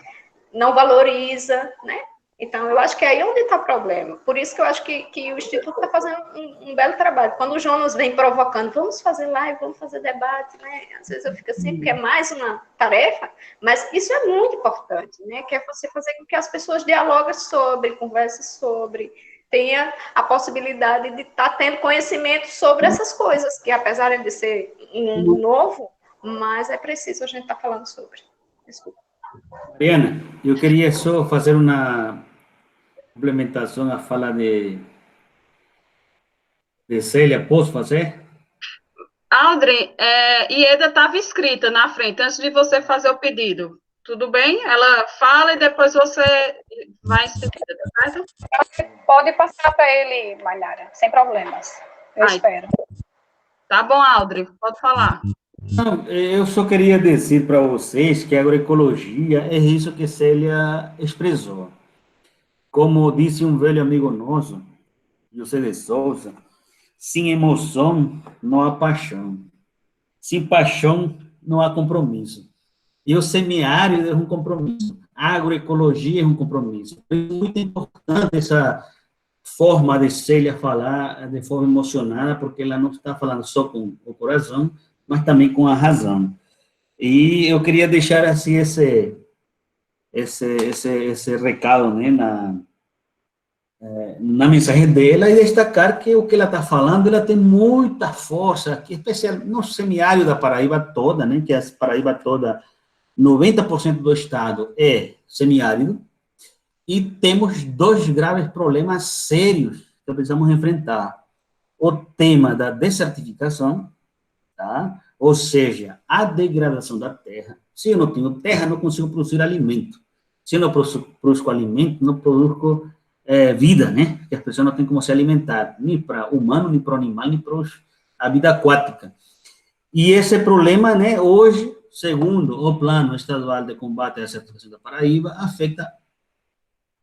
S4: Não valoriza, né? Então, eu acho que é aí onde está o problema. Por isso que eu acho que o Instituto está fazendo um belo trabalho. Quando o Jonas vem provocando, vamos fazer live, vamos fazer debate, né? Às vezes eu fico assim, porque é mais uma tarefa, mas isso é muito importante, né? Que é você fazer com que as pessoas dialoguem sobre, conversem sobre, tenha a possibilidade de estar tendo conhecimento sobre essas coisas, que apesar de ser um novo, mas é preciso a gente estar falando sobre. Desculpa.
S2: Mariana, eu queria só fazer uma complementação à fala de Célia. Posso fazer?
S3: Audrey, Ieda estava escrita na frente, antes de você fazer o pedido. Tudo bem? Ela fala e depois você vai em seguida, tá certo?
S5: Pode passar para ele, Mainara, sem problemas. Eu espero.
S3: Tá bom, Audrey, pode falar.
S2: Não, eu só queria dizer para vocês que a agroecologia é isso que Célia expressou. Como disse um velho amigo nosso, José de Souza, sem emoção não há paixão. Sem paixão não há compromisso. E o semiárido é um compromisso. A agroecologia é um compromisso. É muito importante essa forma de Célia falar de forma emocionada, porque ela não está falando só com o coração, mas também com a razão. E eu queria deixar assim esse recado, né, na mensagem dela, e destacar que o que ela está falando, ela tem muita força, que especial no semiárido da Paraíba toda, né, que a Paraíba toda, 90% do estado é semiárido, e temos dois graves problemas sérios que precisamos enfrentar. O tema da desertificação, tá? Ou seja, a degradação da terra. Se eu não tenho terra, não consigo produzir alimento. Se eu não produzo alimento, não produzo vida, né? Porque as pessoas não têm como se alimentar, nem para humano, nem para animal, nem para a vida aquática. E esse problema, né, hoje, segundo o Plano Estadual de Combate à Desertificação da Paraíba, afeta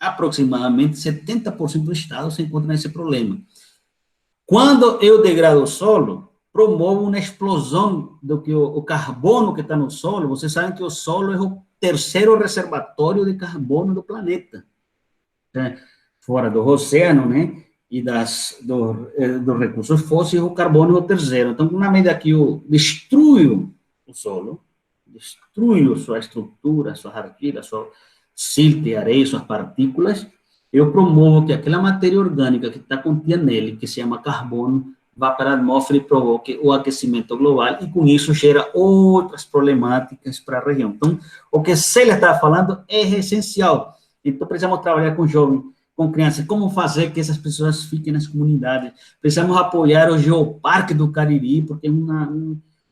S2: aproximadamente 70% do estado se encontra nesse problema. Quando eu degrado o solo, promove uma explosão do que o carbono que está no solo. Vocês sabem que o solo é o terceiro reservatório de carbono do planeta, né? Fora do oceano, né? e dos recursos fósseis, o carbono é o terceiro. Então, na medida que eu destruo o solo, destruo sua estrutura, suas argila, sua silt, areia, suas partículas, eu promovo que aquela matéria orgânica que está contida nele, que se chama carbono, vá para a atmosfera e provoque o aquecimento global, e com isso gera outras problemáticas para a região. Então, o que Célia estava falando é essencial. Então, precisamos trabalhar com jovens, com crianças, como fazer que essas pessoas fiquem nas comunidades. Precisamos apoiar o Geoparque do Cariri, porque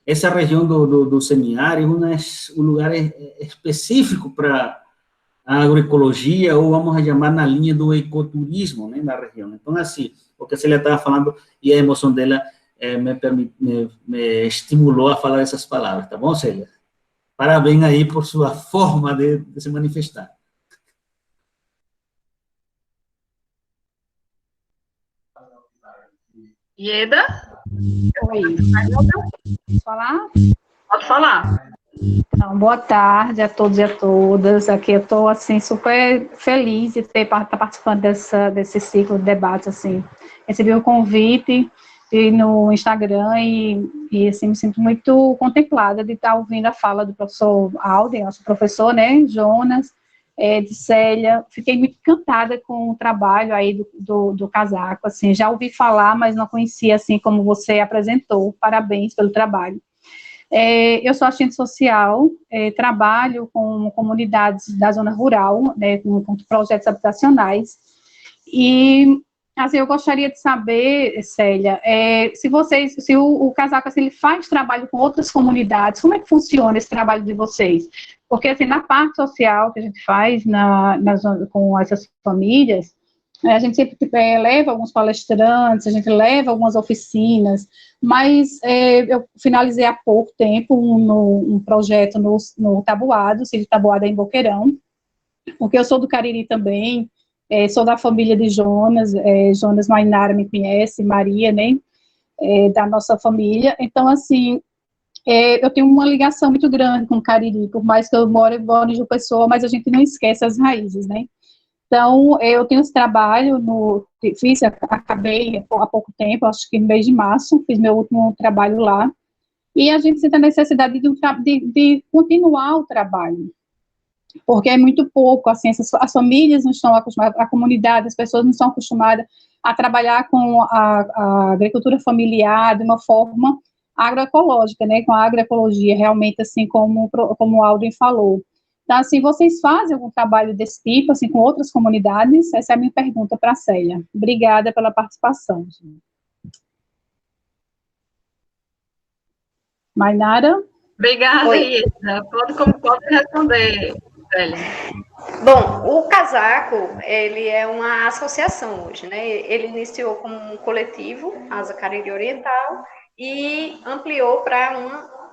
S2: essa região do semiárido é um lugar específico para a agroecologia, ou vamos chamar na linha do ecoturismo, né, na região. Então, assim, o que a Célia estava falando, e a emoção dela me estimulou a falar essas palavras, tá bom, Célia? Parabéns aí por sua forma de se manifestar.
S3: Ieda?
S5: Oi. Posso falar?
S3: Pode falar.
S5: Então, boa tarde a todos e a todas. Aqui eu estou, assim, super feliz de estar participando desse ciclo de debates, assim. Recebi o convite no Instagram e assim, me sinto muito contemplada de estar ouvindo a fala do professor Alden, nosso professor, né, Jonas, de Célia. Fiquei muito encantada com o trabalho aí do Casaco, assim, já ouvi falar, mas não conhecia, assim, como você apresentou. Parabéns pelo trabalho. Eu sou assistente social, trabalho com comunidades da zona rural, né, com projetos habitacionais, e, assim, eu gostaria de saber, Célia, se o Casaco, assim, ele faz trabalho com outras comunidades, como é que funciona esse trabalho de vocês? Porque, assim, na parte social que a gente faz com essas famílias, a gente sempre leva alguns palestrantes, a gente leva algumas oficinas, mas eu finalizei há pouco tempo um projeto no Taboado, Sítio Taboado em Boqueirão, porque eu sou do Cariri também, sou da família de Jonas, Jonas Mainara me conhece, Maria, né, da nossa família. Então, assim, eu tenho uma ligação muito grande com o Cariri, por mais que eu moro em João Pessoa, mas a gente não esquece as raízes, né. Então, eu tenho esse trabalho, acabei há pouco tempo, acho que no mês de março, fiz meu último trabalho lá, e a gente sente a necessidade de continuar o trabalho, porque é muito pouco, assim, as famílias não estão acostumadas, a comunidade, as pessoas não estão acostumadas a trabalhar com a agricultura familiar de uma forma agroecológica, né, com a agroecologia, realmente, assim, como o Alden falou. Então, assim, vocês fazem algum trabalho desse tipo, assim, com outras comunidades? Essa é a minha pergunta para a Célia. Obrigada pela participação. Mainara?
S3: Obrigada, Ieda. Pode responder, Célia.
S4: Bom, o Casaco, ele é uma associação hoje, né? Ele iniciou como um coletivo, Asa Cariri Oriental, e ampliou para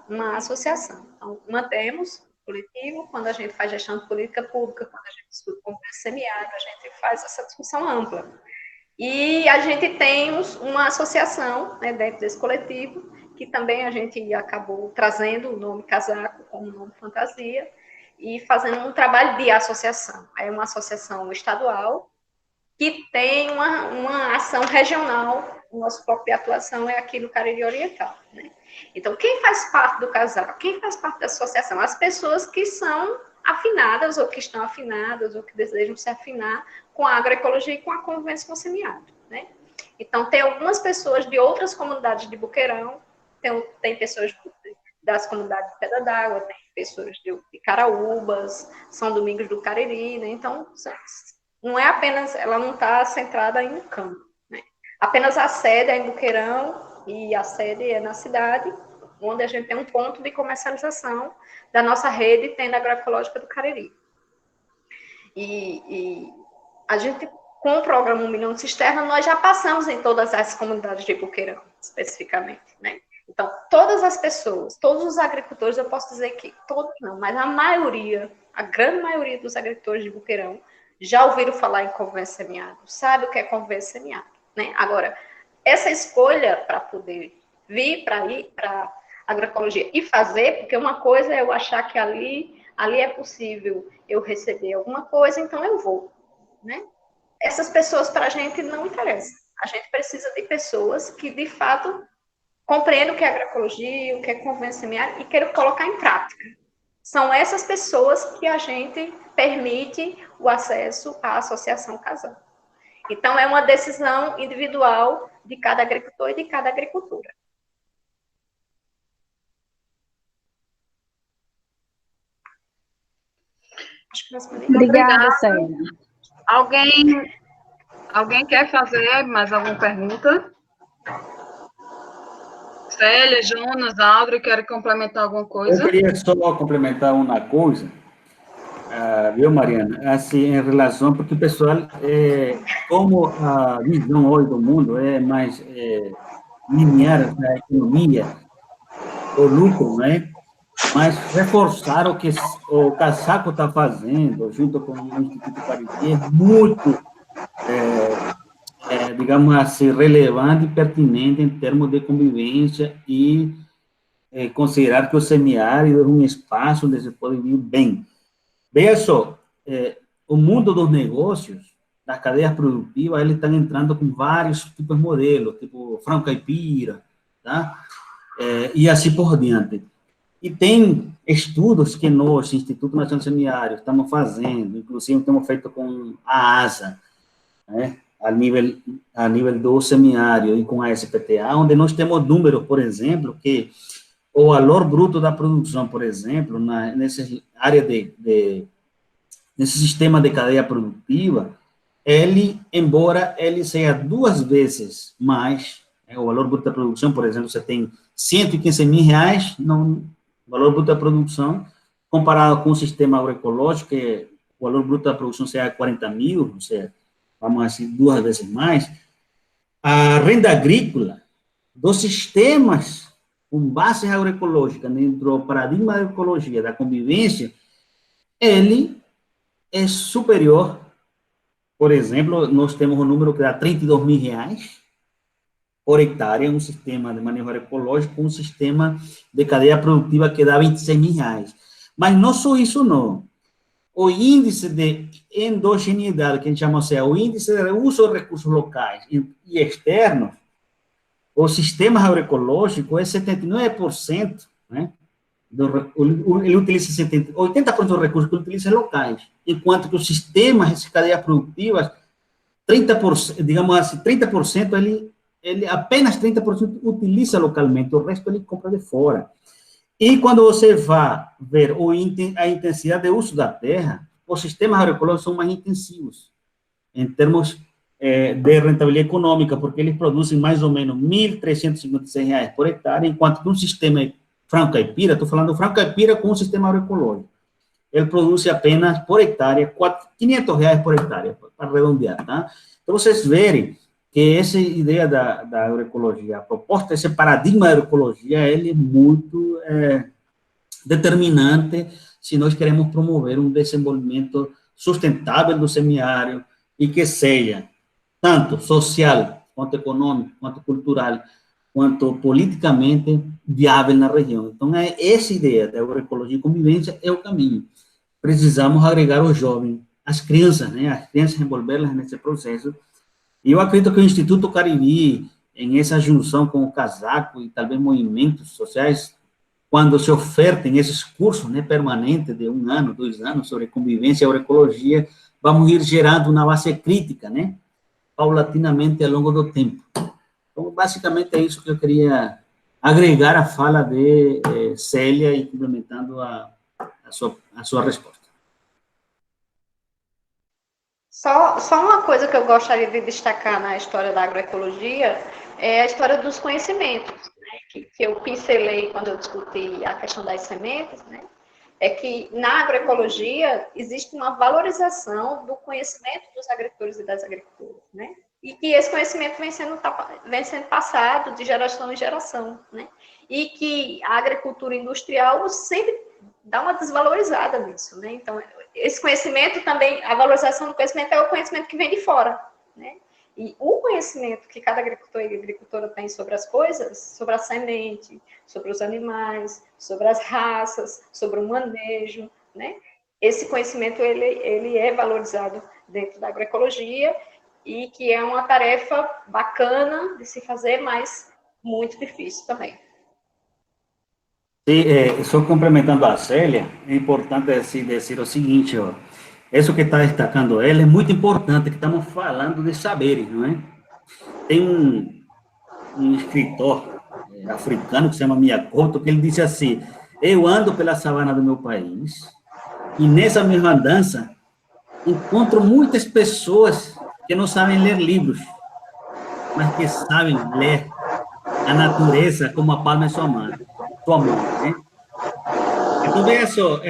S4: uma associação. Então, mantemos coletivo, quando a gente faz gestão de política pública, quando a gente discute conversa semiárido, a gente faz essa discussão ampla. E a gente tem uma associação, né, dentro desse coletivo, que também a gente acabou trazendo o nome Casaco como nome fantasia, e fazendo um trabalho de associação. É uma associação estadual que tem uma ação regional. Nossa própria atuação é aqui no Cariri Oriental, né? Então, quem faz parte do Casaco? Quem faz parte da associação? As pessoas que são afinadas, ou que estão afinadas, ou que desejam se afinar com a agroecologia e com a convivência com o semiárido, né? Então, tem algumas pessoas de outras comunidades de Boqueirão, tem pessoas das comunidades de Pedra d'Água, tem pessoas de Caraúbas, São Domingos do Cariri, né? Então, não é apenas, ela não está centrada em um campo, né? Apenas a sede é em Boqueirão e a sede é na cidade, onde a gente tem um ponto de comercialização da nossa rede tenda agroecológica do Cariri. E a gente, com o programa 1 milhão de cisternas, nós já passamos em todas as comunidades de Boqueirão, especificamente, né? Então, todas as pessoas, todos os agricultores, eu posso dizer que todos não, mas a maioria, a grande maioria dos agricultores de Boqueirão já ouviram falar em convivência semiárido, sabe o que é convivência semiárido, né? Agora, essa escolha para poder vir para agroecologia e fazer, porque uma coisa é eu achar que ali é possível eu receber alguma coisa, então eu vou, né? Essas pessoas para a gente não interessam. A gente precisa de pessoas que, de fato, compreendam o que é agroecologia, o que é convivência semiárida e queiram colocar em prática. São essas pessoas que a gente permite o acesso à associação Casam. Então, é uma decisão individual de cada agricultor e de cada agricultura. Acho que respondi.
S5: Obrigada, Célia.
S3: Alguém quer fazer mais alguma pergunta? Célia, Jonas, Áudrey, querem complementar alguma coisa?
S2: Eu queria só complementar uma coisa, viu, Mariana? Assim, em relação, porque o pessoal, como a visão hoje do mundo é mais linear da economia, o lucro, né? Mas reforçar o que o Casaco está fazendo, junto com o Instituto Cariri, é muito, digamos assim, relevante e pertinente em termos de convivência e considerar que o semiárido é um espaço onde se pode viver bem. Veja só, o mundo dos negócios, das cadeias produtivas, eles estão entrando com vários tipos de modelos, tipo frango caipira, tá? E assim por diante. E tem estudos que nós, Instituto Nacional de Semiárido, estamos fazendo, inclusive temos feito com a ASA, né, a nível do semiárido e com a SPTA, onde nós temos números, por exemplo, que o valor bruto da produção, por exemplo, nessa área nesse sistema de cadeia produtiva, embora ele seja 2 vezes mais, o valor bruto da produção, por exemplo, você tem R$115 mil, o valor bruto da produção, comparado com o sistema agroecológico, que o valor bruto da produção seja 40 mil, ou seja, vamos assim, 2 vezes mais, a renda agrícola dos sistemas com base agroecológica dentro do paradigma da ecologia, da convivência, ele é superior. Por exemplo, nós temos um número que dá R$32 mil por hectare, um sistema de manejo agroecológico, um sistema de cadeia produtiva que dá R$26 mil. Mas não só isso, não. O índice de endogeneidade, que a gente chama assim, o índice de uso de recursos locais e externos, o sistema agroecológico é 79%, né? Ele utiliza 80% dos recursos que ele utiliza locais, enquanto que os sistemas de cadeias produtivas, 30%, digamos assim, 30% ele apenas 30% utiliza localmente, o resto ele compra de fora. E quando você vai ver a intensidade de uso da terra, os sistemas agroecológicos são mais intensivos, em termos de rentabilidade econômica, porque eles produzem mais ou menos R$1.356 por hectare, enquanto que um sistema frango caipira, estou falando do frango caipira com um sistema agroecológico, ele produz apenas por hectare R$500 por hectare, para arredondear, tá? Então, vocês verem que essa ideia da agroecologia, a proposta, esse paradigma da agroecologia, ele é muito determinante se nós queremos promover um desenvolvimento sustentável do semiárido e que seja tanto social, quanto econômico, quanto cultural, quanto politicamente viável na região. Então, essa ideia da agroecologia e convivência é o caminho. Precisamos agregar os jovens, as crianças, né? As crianças, envolvê-las nesse processo. E eu acredito que o Instituto Cariri, em essa junção com o Casaco e talvez movimentos sociais, quando se ofertem esses cursos, né, permanentes de 1 ano, 2 anos, sobre convivência e agroecologia, vamos ir gerando uma base crítica, né, paulatinamente ao longo do tempo. Então, basicamente, é isso que eu queria agregar à fala de Célia e complementando a sua resposta.
S4: Só uma coisa que eu gostaria de destacar na história da agroecologia é a história dos conhecimentos, né, que eu pincelei quando eu discuti a questão das sementes, né, é que na agroecologia existe uma valorização do conhecimento dos agricultores e das agricultoras, né, e que esse conhecimento vem sendo passado de geração em geração, né, e que a agricultura industrial sempre dá uma desvalorizada nisso, né, então esse conhecimento também, a valorização do conhecimento é o conhecimento que vem de fora, né? E o conhecimento que cada agricultor e agricultora tem sobre as coisas, sobre a semente, sobre os animais, sobre as raças, sobre o manejo, né? Esse conhecimento, ele é valorizado dentro da agroecologia e que é uma tarefa bacana de se fazer, mas muito difícil também.
S2: E, só complementando a Célia, é importante dizer o seguinte, ó, isso que está destacando ela é muito importante, que estamos falando de saberes, não é? Tem um escritor africano que se chama Miyakoto, que ele disse assim, eu ando pela savana do meu país, e nessa mesma andança, encontro muitas pessoas que não sabem ler livros, mas que sabem ler a natureza como a palma de sua mão, né? Então, veja só,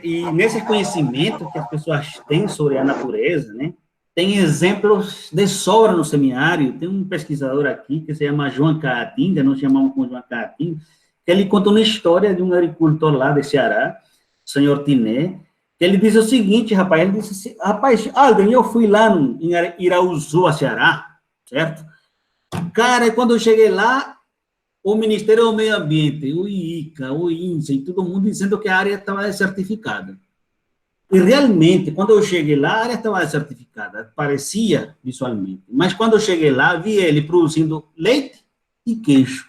S2: e nesses conhecimentos que as pessoas têm sobre a natureza, né, tem exemplos de sobra no seminário. Tem um pesquisador aqui que se chama João Caatinga, nós chamamos com João Caatinga, que ele conta uma história de um agricultor lá de Ceará, o senhor Tiné, que ele diz o seguinte, rapaz, ele disse assim, rapaz, Alden, eu fui lá em Irauzu, Ceará, certo? Cara, quando eu cheguei lá, o Ministério do Meio Ambiente, o IICA, o INSE, e todo mundo dizendo que a área estava certificada. E realmente, quando eu cheguei lá, a área estava certificada, parecia visualmente. Mas quando eu cheguei lá, vi ele produzindo leite e queijo.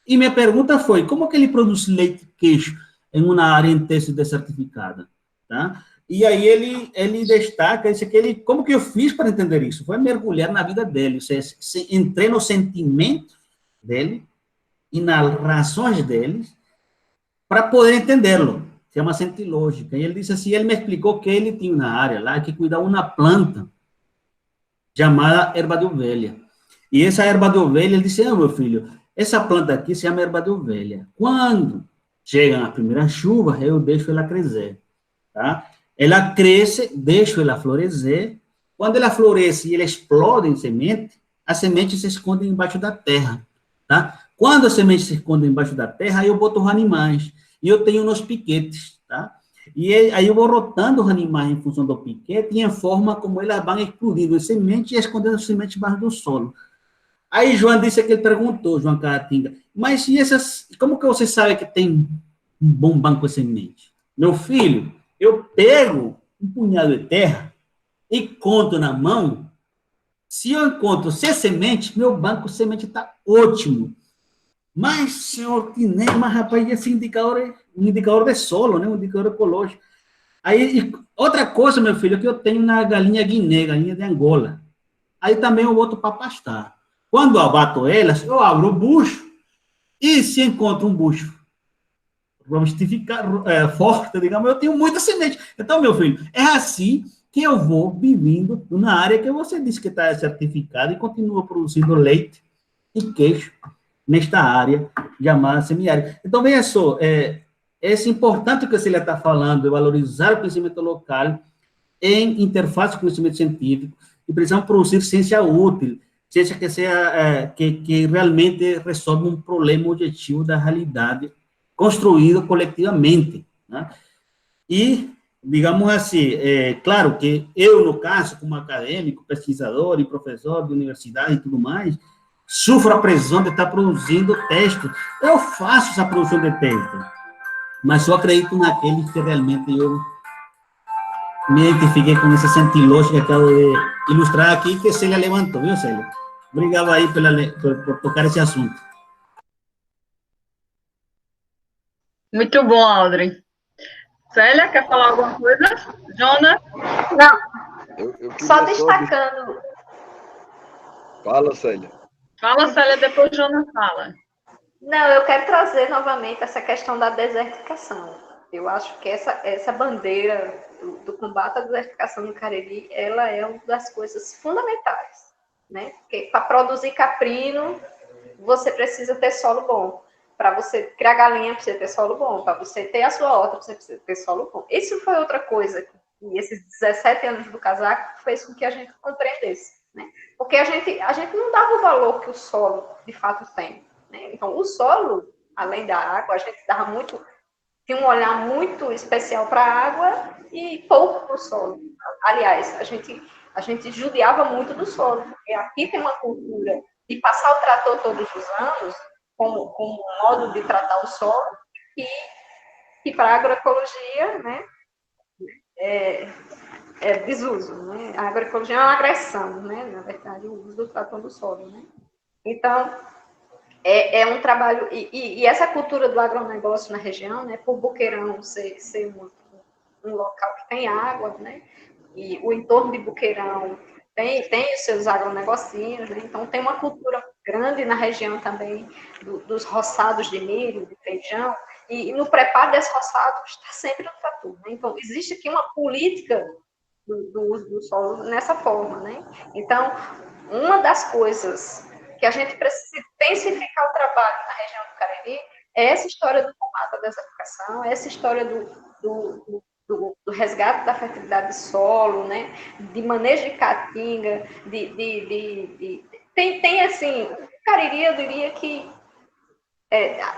S2: E minha pergunta foi, como que ele produz leite e queijo em uma área em teste de certificada? Tá? E aí ele destaca, isso que ele, como que eu fiz para entender isso? Foi mergulhar na vida dele, ou seja, entrei no sentimento dele, e nas razões deles, para poder entendê-lo. Chama-se antilógica. E ele disse assim, ele me explicou que ele tinha uma área lá que cuidava de uma planta chamada erva de ovelha. E essa erva de ovelha, ele disse, meu filho, essa planta aqui se chama erva de ovelha. Quando chegam as primeiras chuvas, eu deixo ela crescer. Tá? Ela cresce, deixo ela florescer. Quando ela floresce e ela explode em semente, a semente se esconde embaixo da terra. Tá? Quando a semente se esconde embaixo da terra, aí eu boto os animais. E eu tenho nos piquetes, tá? E aí eu vou rotando os animais em função do piquete e em forma como elas vão explodindo em semente e escondendo as sementes embaixo do solo. Aí João disse que ele perguntou, João Caratinga, mas e essas, como que você sabe que tem um bom banco de semente? Meu filho, eu pego um punhado de terra e conto na mão. Se eu encontro 6 sementes, meu banco de semente está ótimo. Mas, senhor Tiné, mas rapaz, esse indicador é um indicador de solo, né? Um indicador ecológico. Aí, outra coisa, meu filho, que eu tenho na galinha guiné, galinha de Angola. Aí também eu boto para pastar. Quando eu abato elas, eu abro o bucho, e se encontro um bucho forte, digamos, eu tenho muita semente. Então, meu filho, é assim que eu vou vivendo na área que você disse que está certificada e continua produzindo leite e queijo nesta área chamada semiárido. Então, veja só, é importante o que a Célia está falando, de valorizar o conhecimento local em interface com o conhecimento científico, e precisamos produzir ciência útil, ciência que realmente resolve um problema objetivo da realidade construído coletivamente, né? E, digamos assim, claro que eu, no caso, como acadêmico, pesquisador e professor de universidade e tudo mais, sofro a pressão de estar produzindo texto. Eu faço essa produção de texto, mas só acredito naqueles que realmente eu me identifiquei com esse sentido que acabo de ilustrar aqui, que Célia levantou, viu, Célia? Obrigado aí por tocar esse assunto.
S3: Muito bom, Aldrin. Célia, quer falar alguma coisa? Jonas?
S4: Não. Só destacando.
S1: Fala, Célia.
S3: Fala, Célia, depois o Jonas fala.
S4: Não, eu quero trazer novamente essa questão da desertificação. Eu acho que essa bandeira do combate à desertificação no Cariri, ela é uma das coisas fundamentais, né? Porque para produzir caprino, você precisa ter solo bom. Para você criar galinha, precisa ter solo bom. Para você ter a sua horta, você precisa ter solo bom. Isso foi outra coisa que esses 17 anos do casaco fez com que a gente compreendesse, né? Porque a gente não dava o valor que o solo, de fato, tem, né? Então, o solo, além da água, a gente tinha um olhar muito especial para a água e pouco para o solo. Aliás, a gente judiava muito do solo, porque aqui tem uma cultura de passar o trator todos os anos, como um modo de tratar o solo, e para a agroecologia, né, desuso, né? A agroecologia é uma agressão, né? Na verdade, o uso do trator do solo, né? Então, é um trabalho... E essa cultura do agronegócio na região, né? Por Boqueirão ser um local que tem água, né? E o entorno de Boqueirão tem os seus agronegocinhos, né? Então tem uma cultura grande na região também dos roçados de milho, de feijão, e no preparo desse roçado está sempre no trator, né? Então existe aqui uma política do uso do solo nessa forma, né? Então, uma das coisas que a gente precisa intensificar o trabalho na região do Cariri é essa história do combate à desertificação, essa história do resgate da fertilidade do solo, né? De manejo de caatinga, tem assim, o Cariri, eu diria que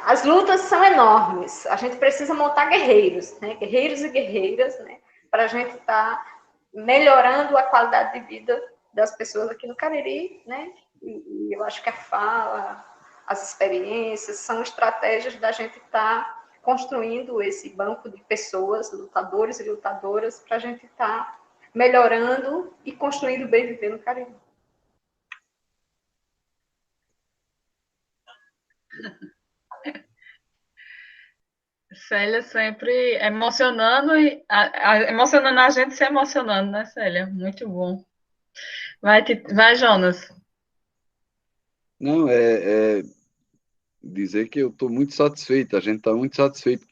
S4: as lutas são enormes, a gente precisa montar guerreiros, né? Guerreiros e guerreiras, né? Para a gente estar melhorando a qualidade de vida das pessoas aqui no Cariri, né? E eu acho que a fala, as experiências, são estratégias da gente estar construindo esse banco de pessoas, lutadores e lutadoras, para a gente estar melhorando e construindo o bem viver no Cariri.
S3: Célia sempre emocionando emocionando a gente se emocionando, né, Célia? Muito bom. Vai, Jonas.
S1: Não, dizer que eu estou muito satisfeito, a gente está muito satisfeito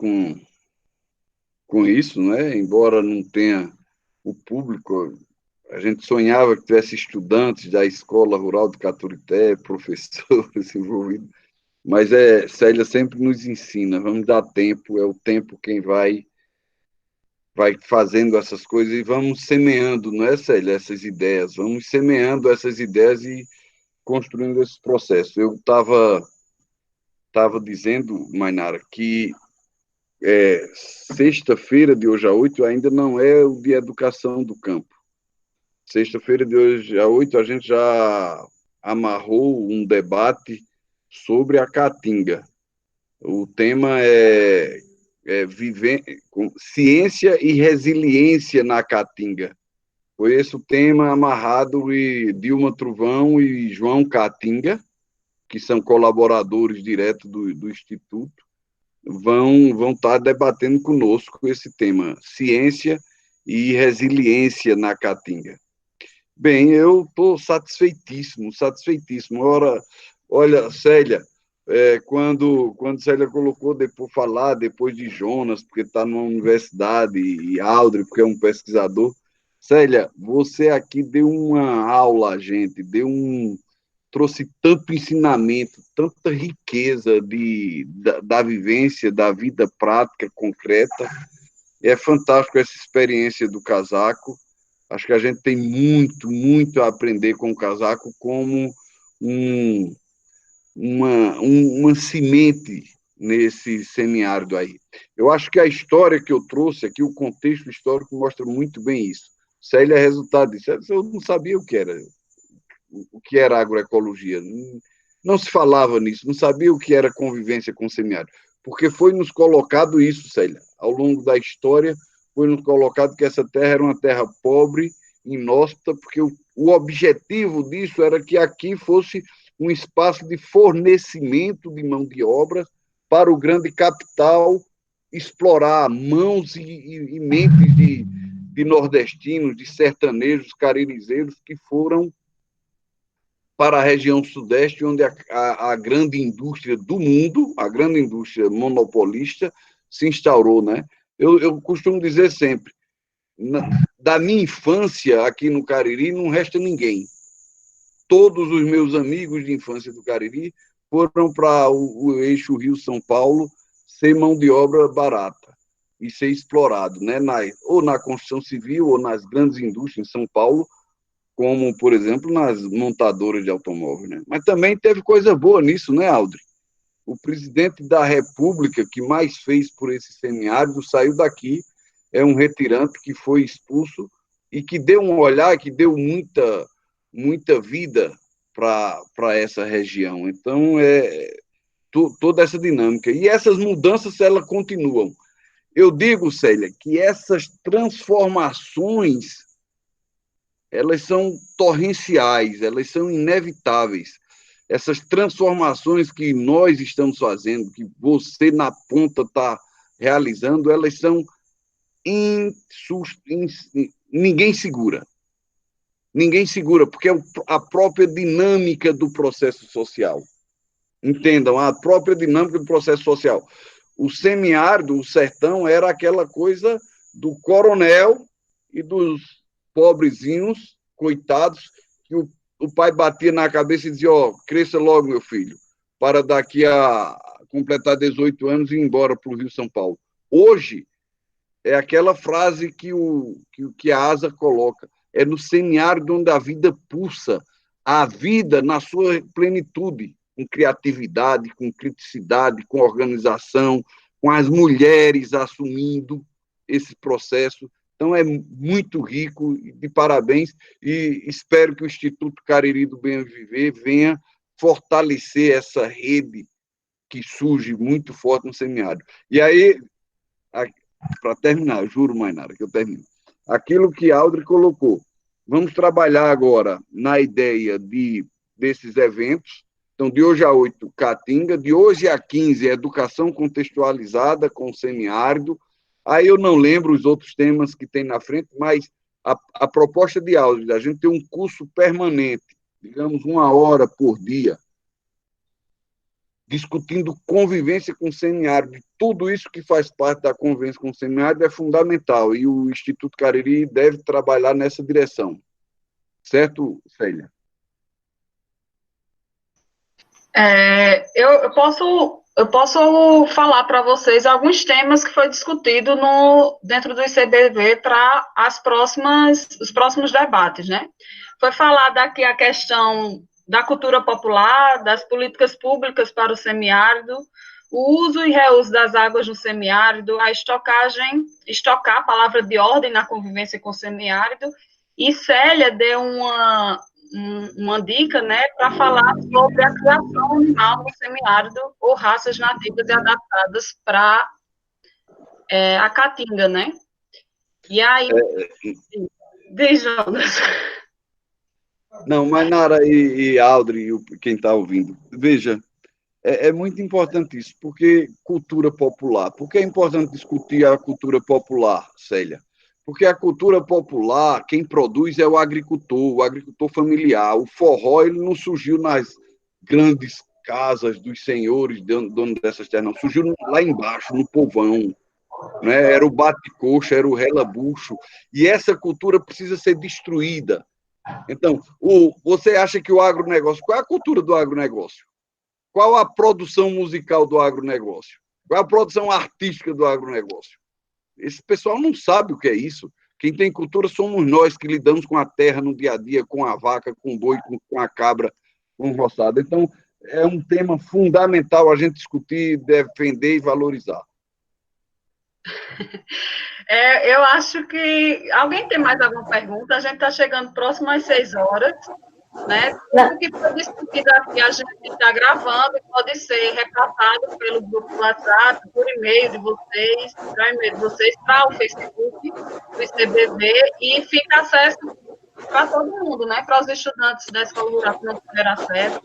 S1: com isso, né? Embora não tenha o público, a gente sonhava que tivesse estudantes da Escola Rural de Caturité, professores envolvidos, mas Célia sempre nos ensina, vamos dar tempo, é o tempo quem vai fazendo essas coisas e vamos semeando, não é, Célia, essas ideias, vamos semeando essas ideias e construindo esse processo. Eu estava dizendo, Mainara, que sexta-feira de hoje a 8 ainda não é o de educação do campo. Sexta-feira de hoje a 8 a gente já amarrou um debate sobre a caatinga. O tema é ciência e resiliência na caatinga. Foi esse o tema amarrado e Dilma Truvão e João Caatinga, que são colaboradores diretos do Instituto, vão estar debatendo conosco esse tema, ciência e resiliência na caatinga. Bem, eu estou satisfeitíssimo. Olha, Célia, quando Célia colocou depois de Jonas, porque está numa universidade, e Aldri, porque é um pesquisador, Célia, você aqui deu uma aula a gente, trouxe tanto ensinamento, tanta riqueza da vivência, da vida prática, concreta. É fantástico essa experiência do casaco. Acho que a gente tem muito, muito a aprender com o casaco como uma semente nesse semiárido aí. Eu acho que a história que eu trouxe aqui, o contexto histórico, mostra muito bem isso. Célia é resultado disso. Eu não sabia o que era agroecologia. Não se falava nisso, não sabia o que era convivência com o semiárido, porque foi nos colocado isso, Célia, ao longo da história, foi nos colocado que essa terra era uma terra pobre, inóspita, porque o objetivo disso era que aqui fosse um espaço de fornecimento de mão de obra para o grande capital explorar mãos e mentes de nordestinos, de sertanejos, caririzeiros que foram para a região sudeste, onde a grande indústria do mundo, a grande indústria monopolista, se instaurou, né? Eu costumo dizer sempre, da minha infância aqui no Cariri não resta ninguém. Todos os meus amigos de infância do Cariri foram para o eixo Rio-São Paulo ser mão de obra barata e ser explorado, né? Ou na construção civil ou nas grandes indústrias em São Paulo, como, por exemplo, nas montadoras de automóveis, né? Mas também teve coisa boa nisso, né, Aldri? O presidente da República que mais fez por esse semiárido saiu daqui, é um retirante que foi expulso e que deu um olhar, que deu muita vida para essa região. Então, toda essa dinâmica. E essas mudanças, elas continuam. Eu digo, Célia, que essas transformações elas são torrenciais, elas são inevitáveis. Essas transformações que nós estamos fazendo, que você na ponta está realizando, elas são ninguém segura. Ninguém segura, porque é a própria dinâmica do processo social. Entendam, a própria dinâmica do processo social. O semiárido, o sertão, era aquela coisa do coronel e dos pobrezinhos, coitados, que o pai batia na cabeça e dizia, ó, cresça logo, meu filho, para daqui a completar 18 anos e ir embora para o Rio São Paulo. Hoje, é aquela frase que a Asa coloca, é no semiárido onde a vida pulsa, a vida na sua plenitude, com criatividade, com criticidade, com organização, com as mulheres assumindo esse processo. Então, é muito rico, de parabéns, e espero que o Instituto Cariri do Bem Viver venha fortalecer essa rede que surge muito forte no semiárido. E aí, para terminar, juro, Mainara, que eu termino. Aquilo que Aldri colocou, vamos trabalhar agora na ideia desses eventos. Então, de hoje a 8, Caatinga, de hoje a 15, Educação Contextualizada com o Semiárido. Aí eu não lembro os outros temas que tem na frente, mas a proposta de Aldri, a gente tem um curso permanente, digamos, 1 hora por dia, discutindo convivência com o semiárido. Tudo isso que faz parte da convivência com o semiárido é fundamental, e o Instituto Cariri deve trabalhar nessa direção. Certo, Célia?
S3: Eu posso falar para vocês alguns temas que foi discutido dentro do ICBV para os próximos debates, né? Foi falada aqui a questão da cultura popular, das políticas públicas para o semiárido, o uso e reuso das águas no semiárido, a estocar, palavra de ordem na convivência com o semiárido, e Célia deu uma dica, né, para falar sobre a criação animal no semiárido ou raças nativas e adaptadas para a Caatinga, né? E aí, diz, Jonas.
S1: Não, Mainara e Aldri, quem está ouvindo, veja, é muito importante isso, porque cultura popular. Por que é importante discutir a cultura popular, Célia? Porque a cultura popular, quem produz é o agricultor familiar. O forró, ele não surgiu nas grandes casas dos senhores, donos dessas terras, não. Surgiu lá embaixo, no povão. Né? Era o bate-coxa, era o relabucho. E essa cultura precisa ser destruída. Então, você acha que o agronegócio... Qual é a cultura do agronegócio? Qual a produção musical do agronegócio? Qual é a produção artística do agronegócio? Esse pessoal não sabe o que é isso. Quem tem cultura somos nós, que lidamos com a terra no dia a dia, com a vaca, com o boi, com a cabra, com o roçado. Então, é um tema fundamental a gente discutir, defender e valorizar.
S3: Eu acho que... Alguém tem mais alguma pergunta? A gente está chegando próximo às 6 horas. Né? Tudo que foi discutido aqui, a gente está gravando e pode ser repassado pelo grupo WhatsApp, por e-mail de vocês, para o Facebook do ICBV, e fica acesso para todo mundo, né? Para os estudantes da Escola Rural que não tiveram acesso.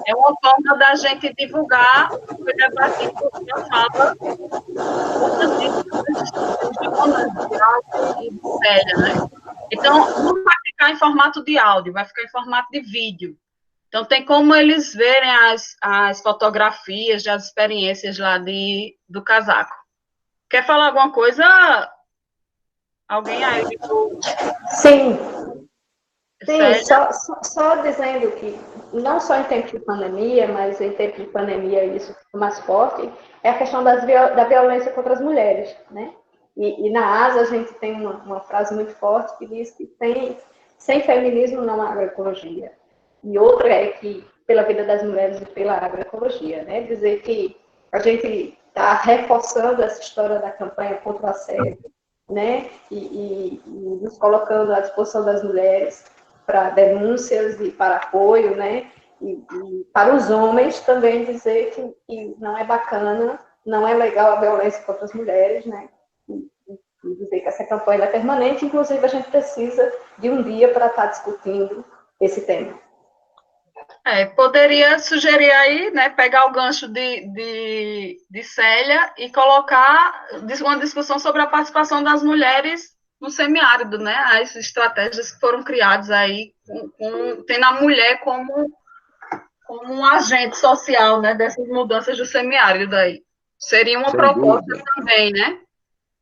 S3: É uma forma da gente divulgar o que debatido na fala de Célia, né? Então, não vai ficar em formato de áudio, vai ficar em formato de vídeo. Então, tem como eles verem as fotografias das experiências lá do casaco. Quer falar alguma coisa? Alguém aí?
S4: Sim. Sim, só dizendo que, não só em tempo de pandemia, mas em tempo de pandemia isso fica mais forte, é a questão da violência contra as mulheres, né? E na ASA a gente tem uma frase muito forte que diz que sem feminismo não há agroecologia. E outra é que pela vida das mulheres e pela agroecologia, né? Dizer que a gente está reforçando essa história da campanha contra o assédio, né? E nos colocando à disposição das mulheres para denúncias e para apoio, né? E para os homens também dizer que não é bacana, não é legal a violência contra as mulheres, né? e dizer que essa campanha é permanente, inclusive a gente precisa de um dia para estar discutindo esse tema.
S3: Poderia sugerir aí, né, pegar o gancho de Célia e colocar uma discussão sobre a participação das mulheres no semiárido, né, as estratégias que foram criadas aí, tendo a mulher como um agente social, né, dessas mudanças do semiárido aí. Seria uma proposta também, né?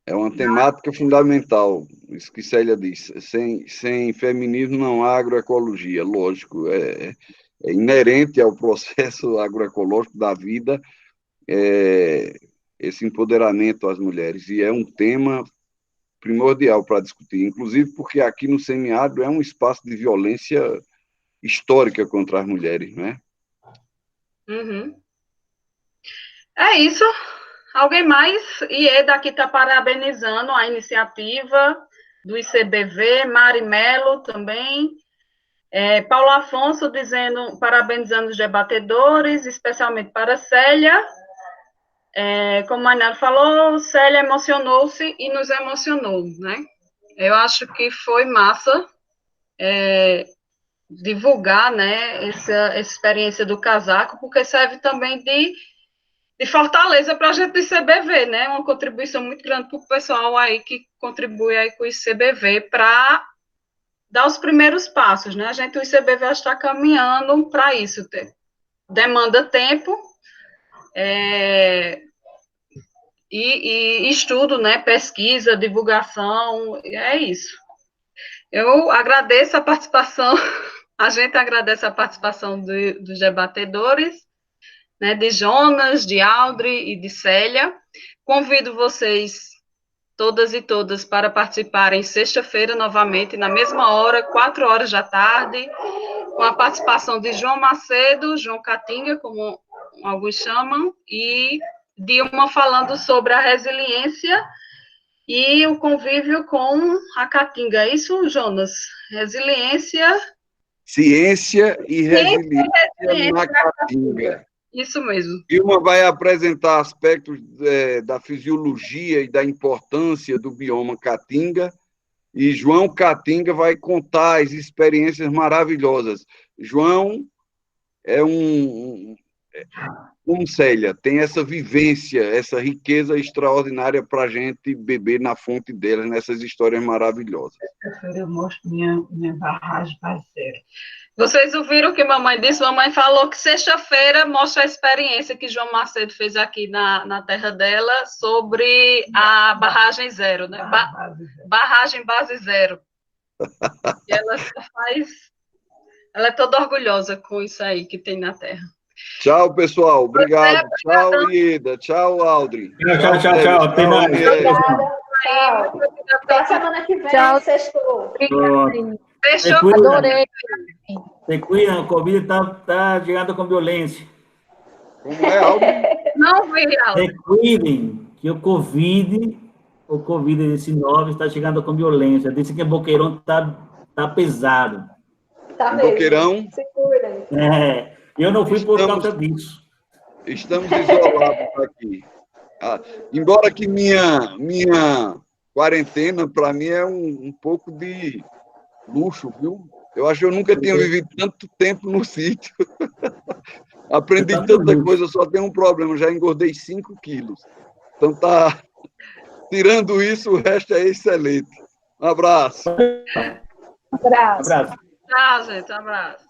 S1: É uma temática fundamental, isso que Célia disse. Sem feminismo não há agroecologia, lógico. É inerente ao processo agroecológico da vida esse empoderamento às mulheres. E é um tema primordial para discutir, inclusive porque aqui no semiárido é um espaço de violência histórica contra as mulheres, né?
S3: Uhum. É isso. Alguém mais? Ieda aqui está parabenizando a iniciativa do ICBV, Mari Melo também. Paulo Afonso parabenizando os debatedores, especialmente para Célia. Como a Maynara falou, Célia emocionou-se e nos emocionou, né? Eu acho que foi massa divulgar, né, essa experiência do casaco, porque serve também de fortaleza para a gente do ICBV, né? Uma contribuição muito grande para o pessoal aí que contribui aí com o ICBV para dar os primeiros passos, né? O ICBV está caminhando para isso. Demanda tempo e estudo, né? Pesquisa, divulgação, é isso. Eu agradeço a participação, a gente agradece a participação dos debatedores, né, de Jonas, de Aldri e de Célia. Convido vocês, todas e todas, para participarem sexta-feira, novamente, na mesma hora, 4 horas da tarde, com a participação de João Macedo, João Catinga, como alguns chamam, e Dilma falando sobre a resiliência e o convívio com a Caatinga. É isso, Jonas? Resiliência...
S1: Ciência e resiliência na Caatinga.
S3: Isso mesmo.
S1: Dilma vai apresentar aspectos da fisiologia e da importância do bioma Caatinga, e João Catinga vai contar as experiências maravilhosas. João é como Célia, tem essa vivência, essa riqueza extraordinária para a gente beber na fonte delas, nessas histórias maravilhosas.
S6: Eu mostro minha barragem parceira.
S3: Vocês ouviram o que mamãe disse? Mamãe falou que sexta-feira mostra a experiência que João Macedo fez aqui na terra dela sobre a barragem zero, né? Barragem base zero. E ela ela é toda orgulhosa com isso aí que tem na terra.
S1: Tchau, pessoal. Obrigado. Tchau, Ieda. Tchau, Aldri.
S2: Tchau. Até mais.
S4: Até semana que vem.
S5: Tchau.
S4: Sextou.
S3: Fechou.
S5: Adorei.
S2: Se cuida, a Covid está chegando com violência.
S1: Como é, Aldri?
S3: Não vi, Aldri.
S2: Se cuidem, que o Covid-19 está chegando com violência. Dizem que o Boqueirão tá pesado.
S4: Tá mesmo.
S1: Boqueirão?
S4: Se cuidem.
S2: Eu não fui por causa disso.
S1: Estamos isolados aqui. Embora que minha quarentena, para mim, é um pouco de luxo, viu? Eu acho que eu nunca tinha vivido tanto tempo no sítio. Aprendi tanta coisa, só tem um problema, já engordei 5 quilos. Então, tirando isso, o resto é excelente. Um abraço.
S5: Abraço.
S3: Tchau, gente. Um abraço.